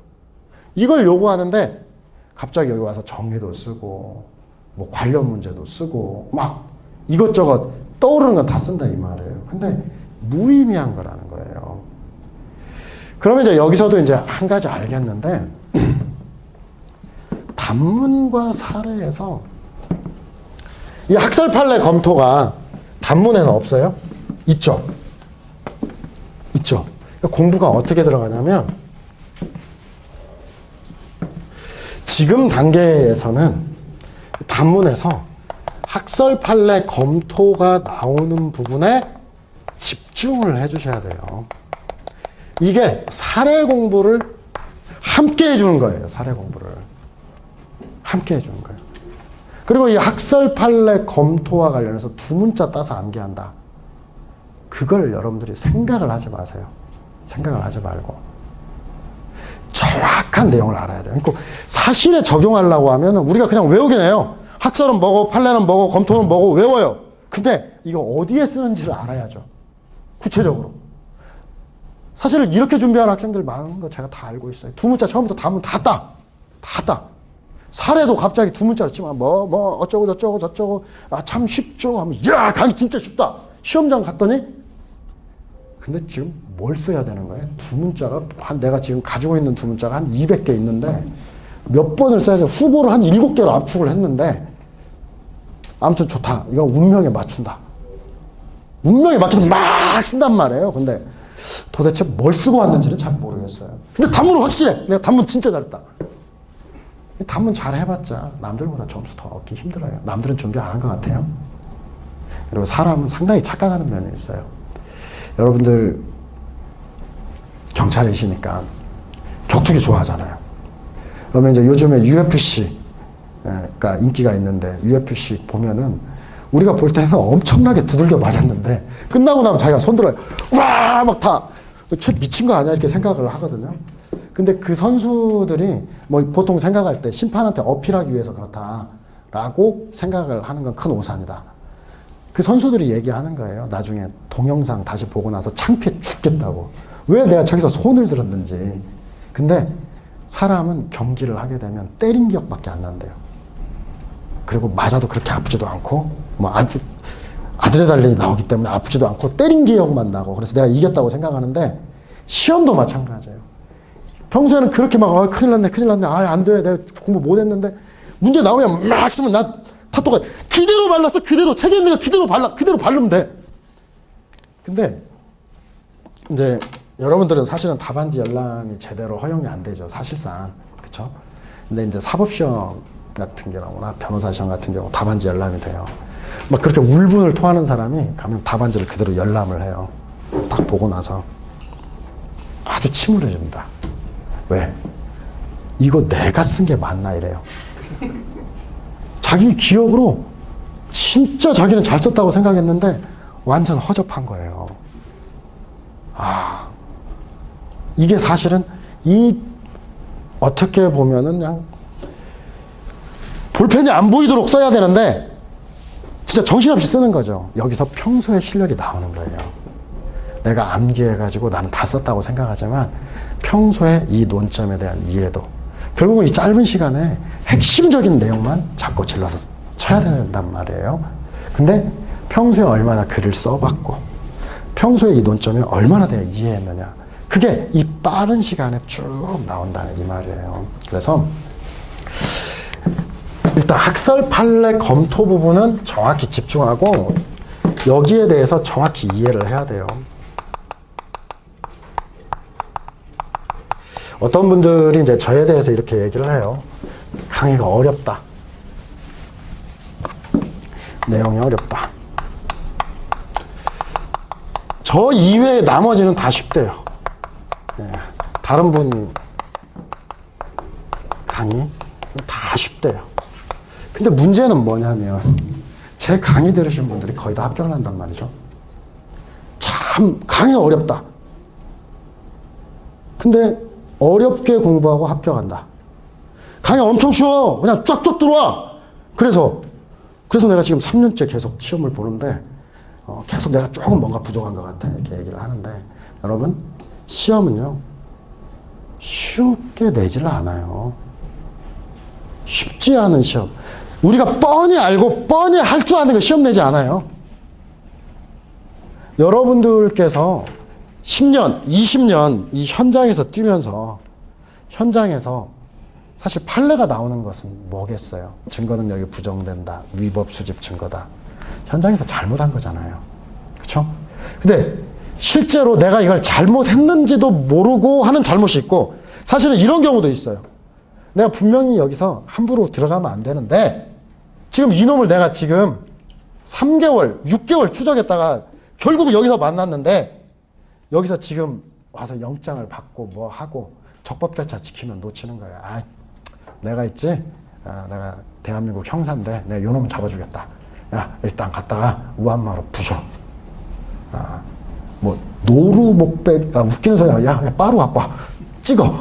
이걸 요구하는데 갑자기 여기 와서 정의도 쓰고 뭐 관련 문제도 쓰고 막 이것저것 떠오르는 건 다 쓴다 이 말이에요. 근데 무의미한 거라는 거예요. 그러면 이제 여기서도 이제 한 가지 알겠는데 단문과 사례에서 이 학설 판례 검토가 단문에는 없어요? 있죠. 있죠. 공부가 어떻게 들어가냐면 지금 단계에서는 단문에서 학설 판례 검토가 나오는 부분에 집중을 해 주셔야 돼요. 이게 사례 공부를 함께 해주는 거예요. 사례 공부를 함께 해주는 거예요. 그리고 이 학설 판례 검토와 관련해서 두 문자 따서 암기한다. 그걸 여러분들이 생각을 하지 마세요. 생각을 하지 말고 정확한 내용을 알아야 돼요. 그러니까 사실에 적용하려고 하면 우리가 그냥 외우긴 해요. 학설은 뭐고 판례는 뭐고 검토는 뭐고 외워요. 근데 이거 어디에 쓰는지를 알아야죠. 구체적으로. 사실 이렇게 준비하는 학생들 많은 거 제가 다 알고 있어요. 두 문자 처음부터 다면 다 따. 다 따. 사례도 갑자기 두 문자로 치면 어쩌고 저쩌고 저쩌고 참 쉽죠 하면 야 강의 진짜 쉽다. 시험장 갔더니 근데 지금 뭘 써야 되는 거예요? 두 문자가 내가 지금 가지고 있는 두 문자가 한 200개 있는데 몇 번을 써야지 후보를 한 7개로 압축을 했는데 아무튼 좋다. 이건 운명에 맞춘다. 운명에 맞춰서 막 쓴단 말이에요. 근데 도대체 뭘 쓰고 왔는지는 잘 모르겠어요. 근데 단문은 확실해. 내가 단문 진짜 잘했다. 단문 잘 해봤자 남들보다 점수 더 얻기 힘들어요. 남들은 준비 안 한 것 같아요. 그리고 사람은 상당히 착각하는 면이 있어요. 여러분들 경찰이시니까 격투기 좋아하잖아요. 그러면 이제 요즘에 UFC가 인기가 있는데 UFC 보면은 우리가 볼 때는 엄청나게 두들겨 맞았는데 끝나고 나면 자기가 손들어요. 와! 막 다 쟤 미친 거 아니야? 이렇게 생각을 하거든요. 근데 그 선수들이 뭐 보통 생각할 때 심판한테 어필하기 위해서 그렇다라고 생각을 하는 건 큰 오산이다. 그 선수들이 얘기하는 거예요. 나중에 동영상 다시 보고 나서 창피해 죽겠다고. 왜 내가 저기서 손을 들었는지. 근데 사람은 경기를 하게 되면 때린 기억밖에 안 난대요. 그리고 맞아도 그렇게 아프지도 않고 뭐 아드레날린이 나오기 때문에 아프지도 않고 때린 기억만 나고 그래서 내가 이겼다고 생각하는데 시험도 마찬가지예요. 평소에는 그렇게 막 큰일 났네 안 돼 내가 공부 못했는데 문제 나오면 막 쓰면 나 타투가 그대로 발랐어. 그대로 책에 있는 거 그대로 바르면 돼. 근데 이제 여러분들은 사실은 답안지 열람이 제대로 허용이 안 되죠. 사실상. 그쵸? 근데 이제 사법시험 같은 경우나 변호사 시험 같은 경우 답안지 열람이 돼요. 막 그렇게 울분을 토하는 사람이 가면 답안지를 그대로 열람을 해요. 딱 보고 나서 아주 침울해집니다. 왜? 이거 내가 쓴 게 맞나 이래요. 자기 기억으로 진짜 자기는 잘 썼다고 생각했는데 완전 허접한 거예요. 이게 사실은 어떻게 보면은 그냥 볼펜이 안 보이도록 써야 되는데 진짜 정신없이 쓰는 거죠. 여기서 평소에 실력이 나오는 거예요. 내가 암기해가지고 나는 다 썼다고 생각하지만 평소에 이 논점에 대한 이해도 결국은 이 짧은 시간에 핵심적인 내용만 잡고 질러서 쳐야 된단 말이에요. 근데 평소에 얼마나 글을 써봤고 평소에 이 논점에 얼마나 내가 이해했느냐 그게 이 빠른 시간에 쭉 나온다 이 말이에요. 그래서 일단 학설 판례 검토 부분은 정확히 집중하고 여기에 대해서 정확히 이해를 해야 돼요. 어떤 분들이 이제 저에 대해서 이렇게 얘기를 해요. 강의가 어렵다. 내용이 어렵다. 저 이외에 나머지는 다 쉽대요. 예, 다른 분 강의 다 쉽대요. 근데 문제는 뭐냐면 제 강의 들으신 분들이 거의 다 합격을 한단 말이죠. 참 강의 어렵다. 근데 어렵게 공부하고 합격한다. 강의 엄청 쉬워. 그냥 쫙쫙 들어와. 그래서 내가 지금 3년째 계속 시험을 보는데 계속 내가 조금 뭔가 부족한 것 같아. 이렇게 얘기를 하는데 여러분 시험은요 쉽게 내지를 않아요. 쉽지 않은 시험. 우리가 뻔히 알고 뻔히 할 줄 아는 거 시험 내지 않아요. 여러분들께서 10년, 20년 이 현장에서 뛰면서 현장에서 사실 판례가 나오는 것은 뭐겠어요? 증거 능력이 부정된다. 위법 수집 증거다. 현장에서 잘못한 거잖아요. 그렇죠? 근데 실제로 내가 이걸 잘못했는지도 모르고 하는 잘못이 있고 사실은 이런 경우도 있어요. 내가 분명히 여기서 함부로 들어가면 안 되는데 지금 이놈을 내가 지금 3개월, 6개월 추적했다가 결국 여기서 만났는데 여기서 지금 와서 영장을 받고 뭐 하고 적법 절차 지키면 놓치는 거예요. 아, 내가 있지? 내가 대한민국 형사인데 내가 요놈 잡아주겠다. 야, 일단 갔다가 우한마로 부셔. 뭐 노루 목백 웃기는 소리야. 야, 빠루 갖고 와. 찍어.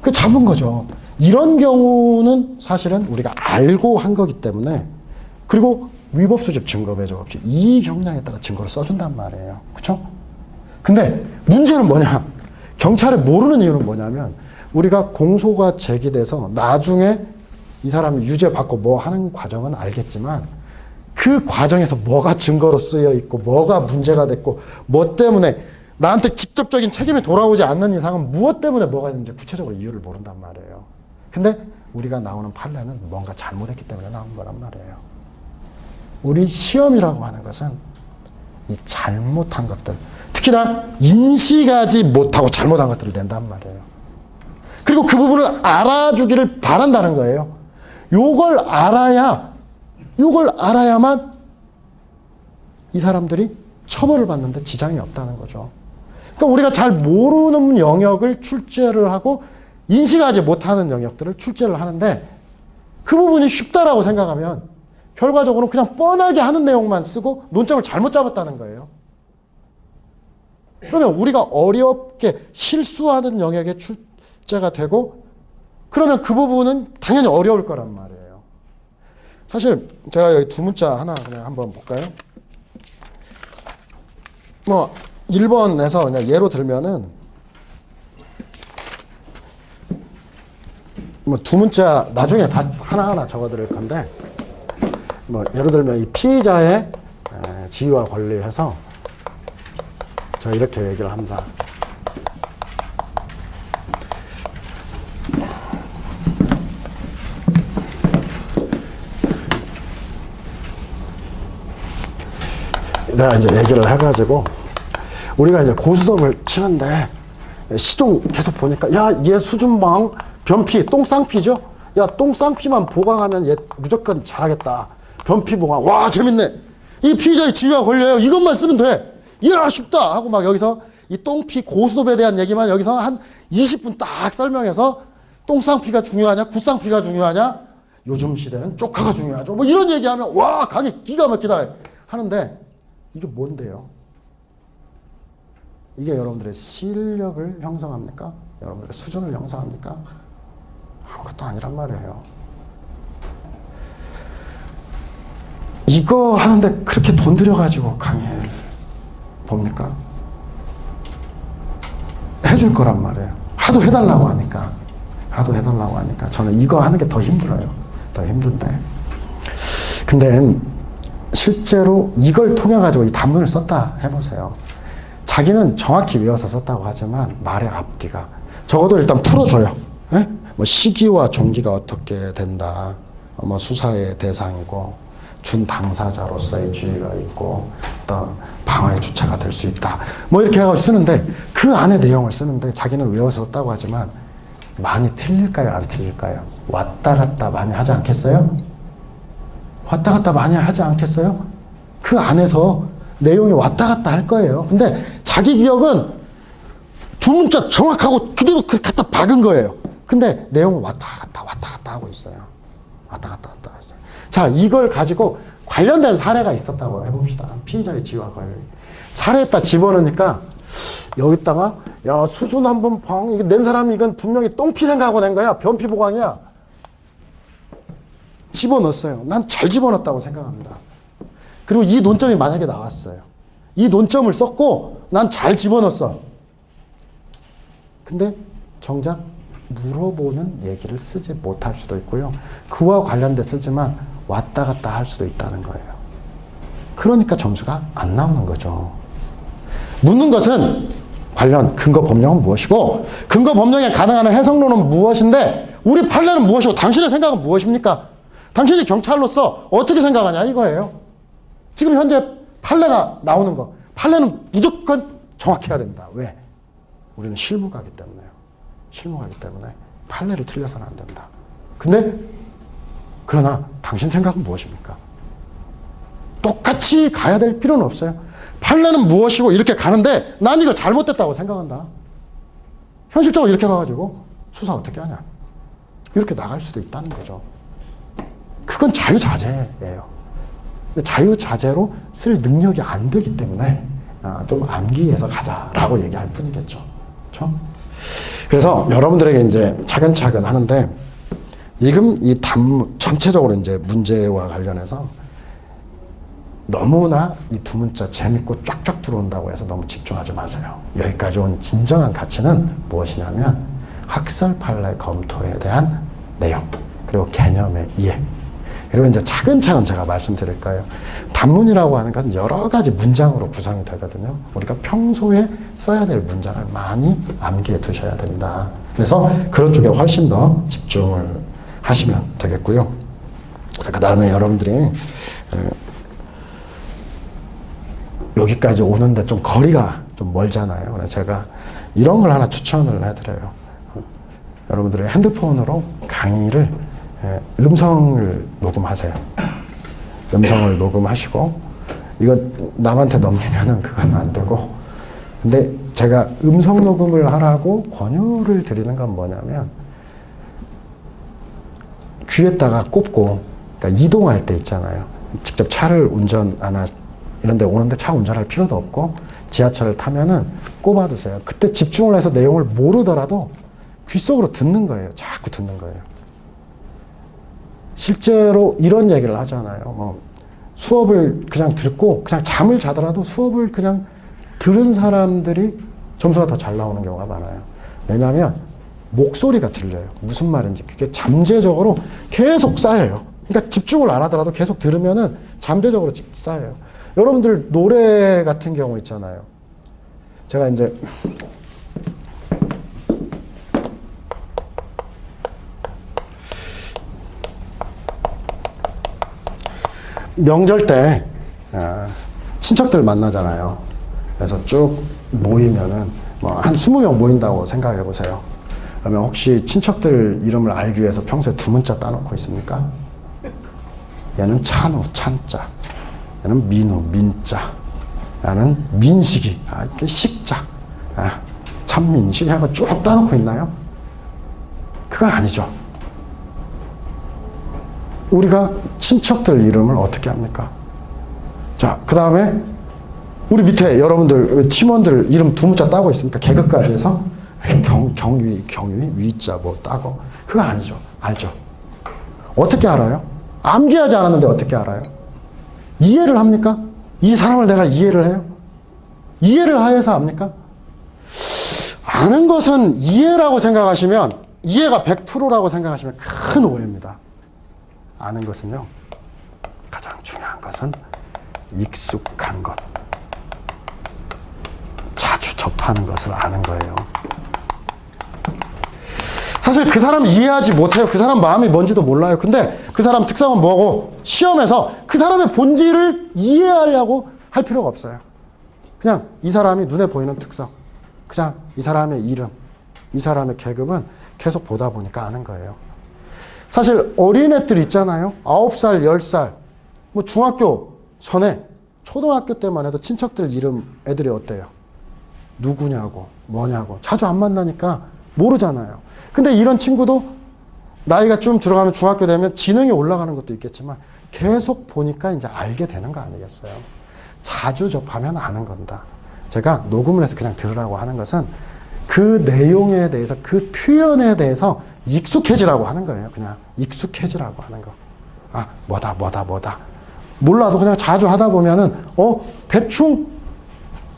그 잡은 거죠. 이런 경우는 사실은 우리가 알고 한 거기 때문에 그리고 위법 수집 증거 배조 없이 이 형량에 따라 증거를 써준단 말이에요. 그렇죠? 근데 문제는 뭐냐? 경찰이 모르는 이유는 뭐냐면 우리가 공소가 제기돼서 나중에 이 사람이 유죄 받고 뭐 하는 과정은 알겠지만 그 과정에서 뭐가 증거로 쓰여 있고 뭐가 문제가 됐고 뭐 때문에 나한테 직접적인 책임이 돌아오지 않는 이상은 무엇 때문에 뭐가 됐는지 구체적으로 이유를 모른단 말이에요. 근데 우리가 나오는 판례는 뭔가 잘못했기 때문에 나온 거란 말이에요. 우리 시험이라고 하는 것은 이 잘못한 것들, 특히나 인식하지 못하고 잘못한 것들을 낸단 말이에요. 그리고 그 부분을 알아주기를 바란다는 거예요. 요걸 알아야만 이 사람들이 처벌을 받는데 지장이 없다는 거죠. 그러니까 우리가 잘 모르는 영역을 출제를 하고 인식하지 못하는 영역들을 출제를 하는데 그 부분이 쉽다라고 생각하면 결과적으로 그냥 뻔하게 하는 내용만 쓰고 논점을 잘못 잡았다는 거예요. 그러면 우리가 어렵게 실수하는 영역에 출제가 되고 그러면 그 부분은 당연히 어려울 거란 말이에요. 사실 제가 여기 두 문자 하나 그냥 한번 볼까요? 뭐 1번에서 그냥 예로 들면은 뭐 두 문자 나중에 다 하나하나 적어드릴 건데 뭐 예를 들면 이 피의자의 지위와 권리해서 저 이렇게 얘기를 합니다. 제가 이제 얘기를 해가지고 우리가 이제 고스톱을 치는데 시종 계속 보니까 야, 얘 수준방 변피 똥쌍피죠? 야, 똥쌍피만 보강하면 얘 무조건 잘하겠다. 변피 보강. 와, 재밌네. 이 피의자의 지위가 걸려요. 이것만 쓰면 돼. 이야, 쉽다. 하고 막 여기서 이 똥피 고스톱에 대한 얘기만 여기서 한 20분 딱 설명해서 똥쌍피가 중요하냐, 굿쌍피가 중요하냐, 요즘 시대는 쪼카가 중요하죠. 뭐 이런 얘기하면 와, 강의 기가 막히다 하는데 이게 뭔데요? 이게 여러분들의 실력을 형성합니까? 여러분들의 수준을 형성합니까? 아무것도 아니란 말이에요. 이거 하는데 그렇게 돈 들여가지고 강의를 봅니까? 해줄 거란 말이에요. 하도 해달라고 하니까. 저는 이거 하는 게 더 힘들어요. 더 힘든데. 근데 실제로 이걸 통해가지고 이 단문을 썼다 해보세요. 자기는 정확히 외워서 썼다고 하지만 말의 앞뒤가 적어도 일단 풀어줘요. 에? 뭐 시기와 종기가 어떻게 된다. 뭐 수사의 대상이고 준 당사자로서의 지위가 있고 어떤 방어의 주체가 될 수 있다. 뭐 이렇게 해가지고 쓰는데 그 안에 내용을 쓰는데 자기는 외워서 썼다고 하지만 많이 틀릴까요? 안 틀릴까요? 왔다 갔다 많이 하지 않겠어요? 왔다 갔다 많이 하지 않겠어요? 그 안에서 내용이 왔다 갔다 할 거예요. 근데 자기 기억은 두 문자 정확하고 그대로 갖다 박은 거예요. 근데 내용은 왔다 갔다 하고 있어요. 왔다 갔다 하고 있어요. 자, 이걸 가지고 관련된 사례가 있었다고 해봅시다. 피의자의 지위와 관련. 사례에다 집어넣으니까 여기다가 야, 수준 한번 방 이거 낸 사람이 이건 분명히 똥피 생각하고 낸 거야. 변피 보강이야. 집어넣었어요. 난 잘 집어넣었다고 생각합니다. 그리고 이 논점이 만약에 나왔어요. 이 논점을 썼고 난 잘 집어넣었어. 근데 정작 물어보는 얘기를 쓰지 못할 수도 있고요. 그와 관련돼 쓰지만 왔다 갔다 할 수도 있다는 거예요. 그러니까 점수가 안 나오는 거죠. 묻는 것은 관련 근거 법령은 무엇이고 근거 법령에 가능한 해석론은 무엇인데 우리 판례는 무엇이고 당신의 생각은 무엇입니까? 당신이 경찰로서 어떻게 생각하냐 이거예요. 지금 현재 판례가 나오는 거. 판례는 무조건 정확해야 됩니다. 왜? 우리는 실무가기 때문에요. 실무가기 때문에 판례를 틀려서는 안 된다. 근데 그러나 당신 생각은 무엇입니까? 똑같이 가야 될 필요는 없어요. 판례는 무엇이고 이렇게 가는데 난 이거 잘못됐다고 생각한다. 현실적으로 이렇게 가가지고 수사 어떻게 하냐. 이렇게 나갈 수도 있다는 거죠. 그건 자유자재예요. 근데 자유자재로 쓸 능력이 안 되기 때문에 좀 암기해서 가자라고 얘기할 뿐이겠죠. 그렇죠? 그래서 여러분들에게 이제 차근차근 하는데 지금 이 전체적으로 이제 문제와 관련해서 너무나 이 두 문자 재밌고 쫙쫙 들어온다고 해서 너무 집중하지 마세요. 여기까지 온 진정한 가치는 무엇이냐면 학설 판례 검토에 대한 내용 그리고 개념의 이해 그리고 이제 차근차근 제가 말씀드릴 거예요. 단문이라고 하는 건 여러 가지 문장으로 구성이 되거든요. 우리가 평소에 써야 될 문장을 많이 암기해 두셔야 됩니다. 그래서 그런 쪽에 훨씬 더 집중을 하시면 되겠고요. 그 다음에 여러분들이 여기까지 오는데 좀 거리가 좀 멀잖아요. 그래서 제가 이런 걸 하나 추천을 해드려요. 여러분들의 핸드폰으로 강의를 음성을 녹음하세요. 음성을 녹음하시고 이거 남한테 넘기면은 그건 안 되고 근데 제가 음성 녹음을 하라고 권유를 드리는 건 뭐냐면 귀에다가 꼽고 그러니까 이동할 때 있잖아요. 직접 차를 운전 안 이런 데 오는데 차 운전할 필요도 없고 지하철을 타면은 꼽아두세요. 그때 집중을 해서 내용을 모르더라도 귀 속으로 듣는 거예요. 자꾸 듣는 거예요. 실제로 이런 얘기를 하잖아요. 뭐 수업을 그냥 듣고 그냥 잠을 자더라도 수업을 그냥 들은 사람들이 점수가 더 잘 나오는 경우가 많아요. 왜냐하면 목소리가 들려요. 무슨 말인지 그게 잠재적으로 계속 쌓여요. 그러니까 집중을 안 하더라도 계속 들으면은 잠재적으로 쌓여요. 여러분들 노래 같은 경우 있잖아요. 제가 이제 명절 때 친척들 만나잖아요. 그래서 쭉 모이면은 뭐 한 20명 모인다고 생각해 보세요. 그러면 혹시 친척들 이름을 알기 위해서 평소에 두 문자 따놓고 있습니까? 얘는 찬우, 찬자. 얘는 민우, 민자. 얘는 민식이, 이렇게 식자. 찬민식 하고 쭉 따놓고 있나요? 그건 아니죠. 우리가 친척들 이름을 어떻게 합니까? 자, 그 다음에 우리 밑에 여러분들 팀원들 이름 두 문자 따고 있습니까? 개그까지 해서 경위, 위자 뭐 따고 그거 아니죠. 알죠? 어떻게 알아요? 암기하지 않았는데 어떻게 알아요? 이해를 합니까? 이 사람을 내가 이해를 해요? 이해를 하여서 압니까? 아는 것은 이해라고 생각하시면 이해가 100%라고 생각하시면 큰 오해입니다. 아는 것은요, 가장 중요한 것은 익숙한 것. 자주 접하는 것을 아는 거예요. 사실 그 사람 이해하지 못해요. 그 사람 마음이 뭔지도 몰라요. 근데 그 사람 특성은 뭐고, 시험에서 그 사람의 본질을 이해하려고 할 필요가 없어요. 그냥 이 사람이 눈에 보이는 특성, 그냥 이 사람의 이름, 이 사람의 계급은 계속 보다 보니까 아는 거예요. 사실 어린애들 있잖아요. 9살, 10살. 뭐 중학교 전에 초등학교 때만 해도 친척들 이름 애들이 어때요? 누구냐고 뭐냐고 자주 안 만나니까 모르잖아요. 근데 이런 친구도 나이가 좀 들어가면 중학교 되면 지능이 올라가는 것도 있겠지만 계속 보니까 이제 알게 되는 거 아니겠어요? 자주 접하면 아는 겁니다. 제가 녹음을 해서 그냥 들으라고 하는 것은 그 내용에 대해서 그 표현에 대해서 익숙해지라고 하는 거예요. 그냥 익숙해지라고 하는 거. 아, 뭐다. 몰라도 그냥 자주 하다 보면은, 대충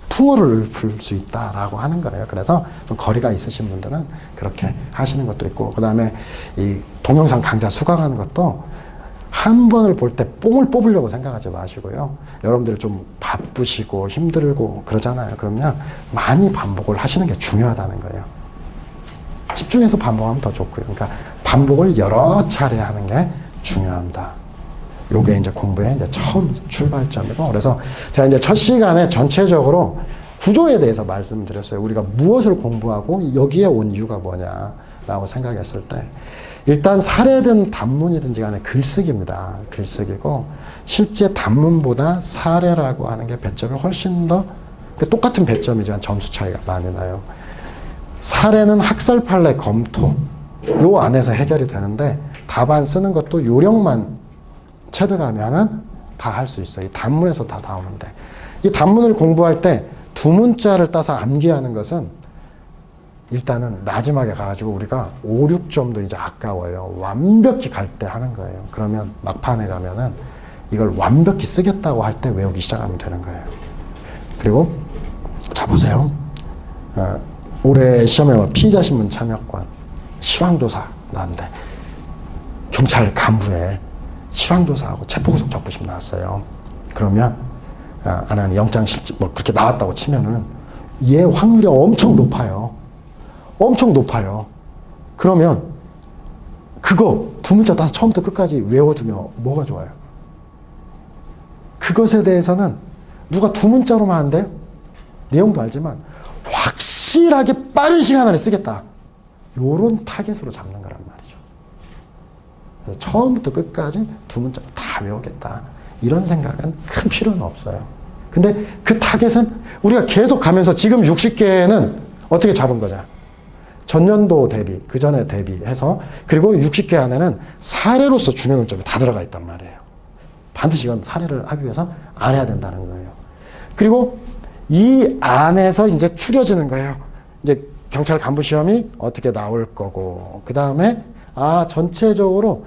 풍어를 풀 수 있다라고 하는 거예요. 그래서 좀 거리가 있으신 분들은 그렇게 하시는 것도 있고, 그 다음에 이 동영상 강좌 수강하는 것도 한 번을 볼 때 뽕을 뽑으려고 생각하지 마시고요. 여러분들 좀 바쁘시고 힘들고 그러잖아요. 그러면 많이 반복을 하시는 게 중요하다는 거예요. 집중해서 반복하면 더 좋고요. 그러니까 반복을 여러 차례 하는 게 중요합니다. 요게 이제 공부의 이제 처음 출발점이고, 그래서 제가 이제 첫 시간에 전체적으로 구조에 대해서 말씀드렸어요. 우리가 무엇을 공부하고 여기에 온 이유가 뭐냐라고 생각했을 때, 일단 사례든 단문이든지 간에 글쓰기입니다. 글쓰기고, 실제 단문보다 사례라고 하는 게 배점이 훨씬 더, 똑같은 배점이지만 점수 차이가 많이 나요. 사례는 학설 판례 검토 요 안에서 해결이 되는데, 답안 쓰는 것도 요령만 체득하면은 다 할 수 있어요. 이 단문에서 다 나오는데, 이 단문을 공부할 때 두 문자를 따서 암기하는 것은 일단은 마지막에 가가지고 우리가 5, 6점도 이제 아까워요. 완벽히 갈 때 하는 거예요. 그러면 막판에 가면은 이걸 완벽히 쓰겠다고 할 때 외우기 시작하면 되는 거예요. 그리고 자 보세요. 올해 시험에 피의자신문 참여권 실황조사 나왔는데, 경찰 간부에 실황조사하고 체포구속 적부심 나왔어요. 그러면 안에는 영장실질 뭐 그렇게 나왔다고 치면은 얘 확률이 엄청 높아요. 엄청 높아요. 그러면 그거 두 문자 따서 처음부터 끝까지 외워두면 뭐가 좋아요? 그것에 대해서는 누가 두 문자로만 한대요? 내용도 알지만 확실하게 빠른 시간 안에 쓰겠다. 요런 타겟으로 잡는 거란 말이죠. 그래서 처음부터 끝까지 두 문자 다 외우겠다. 이런 생각은 큰 필요는 없어요. 근데 그 타겟은 우리가 계속 가면서 지금 60개는 어떻게 잡은 거냐. 전년도 대비, 그 전에 대비해서, 그리고 60개 안에는 사례로서 중요 논점이 다 들어가 있단 말이에요. 반드시 이건 사례를 하기 위해서 안 해야 된다는 거예요. 그리고 이 안에서 이제 추려지는 거예요. 이제 경찰 간부 시험이 어떻게 나올 거고, 그 다음에 전체적으로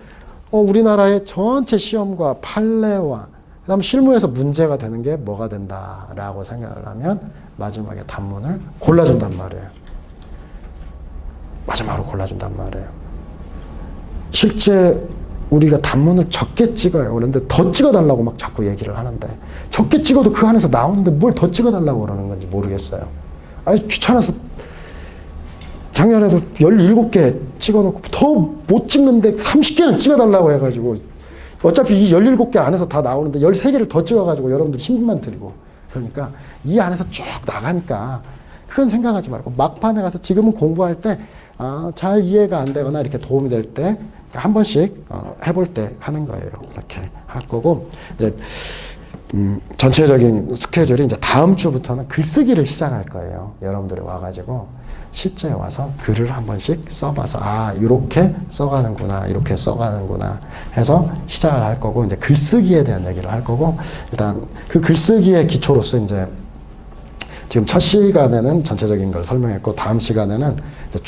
우리나라의 전체 시험과 판례와 그 다음 실무에서 문제가 되는 게 뭐가 된다라고 생각을 하면 마지막에 단문을 골라준단 말이에요. 마지막으로 골라준단 말이에요. 실제 우리가 단문을 적게 찍어요. 그런데 더 찍어달라고 막 자꾸 얘기를 하는데, 적게 찍어도 그 안에서 나오는데 뭘 더 찍어달라고 그러는 건지 모르겠어요. 귀찮아서 작년에도 17개 찍어놓고 더 못 찍는데 30개는 찍어달라고 해가지고, 어차피 이 17개 안에서 다 나오는데 13개를 더 찍어가지고 여러분들 힘만 들고, 그러니까 이 안에서 쭉 나가니까 그건 생각하지 말고 막판에 가서 지금은 공부할 때 잘 이해가 안 되거나 이렇게 도움이 될 때 한 번씩 해볼 때 하는 거예요. 그렇게 할 거고, 이제 전체적인 스케줄이 이제 다음 주부터는 글쓰기를 시작할 거예요. 여러분들이 와가지고 실제 와서 글을 한 번씩 써봐서 이렇게 써가는구나, 이렇게 써가는구나 해서 시작을 할 거고, 이제 글쓰기에 대한 얘기를 할 거고, 일단 그 글쓰기의 기초로서 이제 지금 첫 시간에는 전체적인 걸 설명했고, 다음 시간에는 이제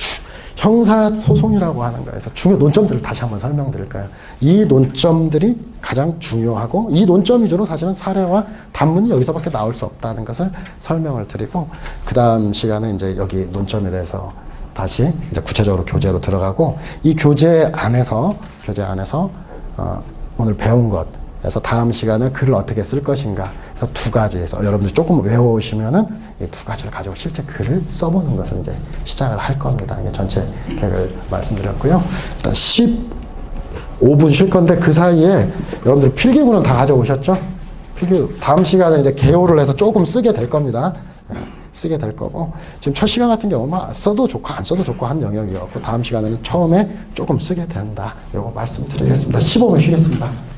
형사소송이라고 하는 거에서 중요 논점들을 다시 한번 설명드릴까요? 이 논점들이 가장 중요하고, 이 논점 위주로 사실은 사례와 단문이 여기서밖에 나올 수 없다는 것을 설명을 드리고, 그 다음 시간에 이제 여기 논점에 대해서 다시 이제 구체적으로 교재로 들어가고, 이 교재 안에서 오늘 배운 것, 그래서 다음 시간에 글을 어떻게 쓸 것인가. 그래서 두 가지에서 여러분들 조금 외워오시면은 이 두 가지를 가지고 실제 글을 써보는 것을 이제 시작을 할 겁니다. 이게 전체 계획을 말씀드렸고요. 일단 15분 쉴 건데, 그 사이에 여러분들 필기구는 다 가져오셨죠? 필기구 다음 시간에 이제 개요를 해서 조금 쓰게 될 겁니다. 쓰게 될 거고, 지금 첫 시간 같은 경우는 써도 좋고 안 써도 좋고 한 영역이었고, 다음 시간에는 처음에 조금 쓰게 된다. 이거 말씀드리겠습니다. 15분 쉬겠습니다.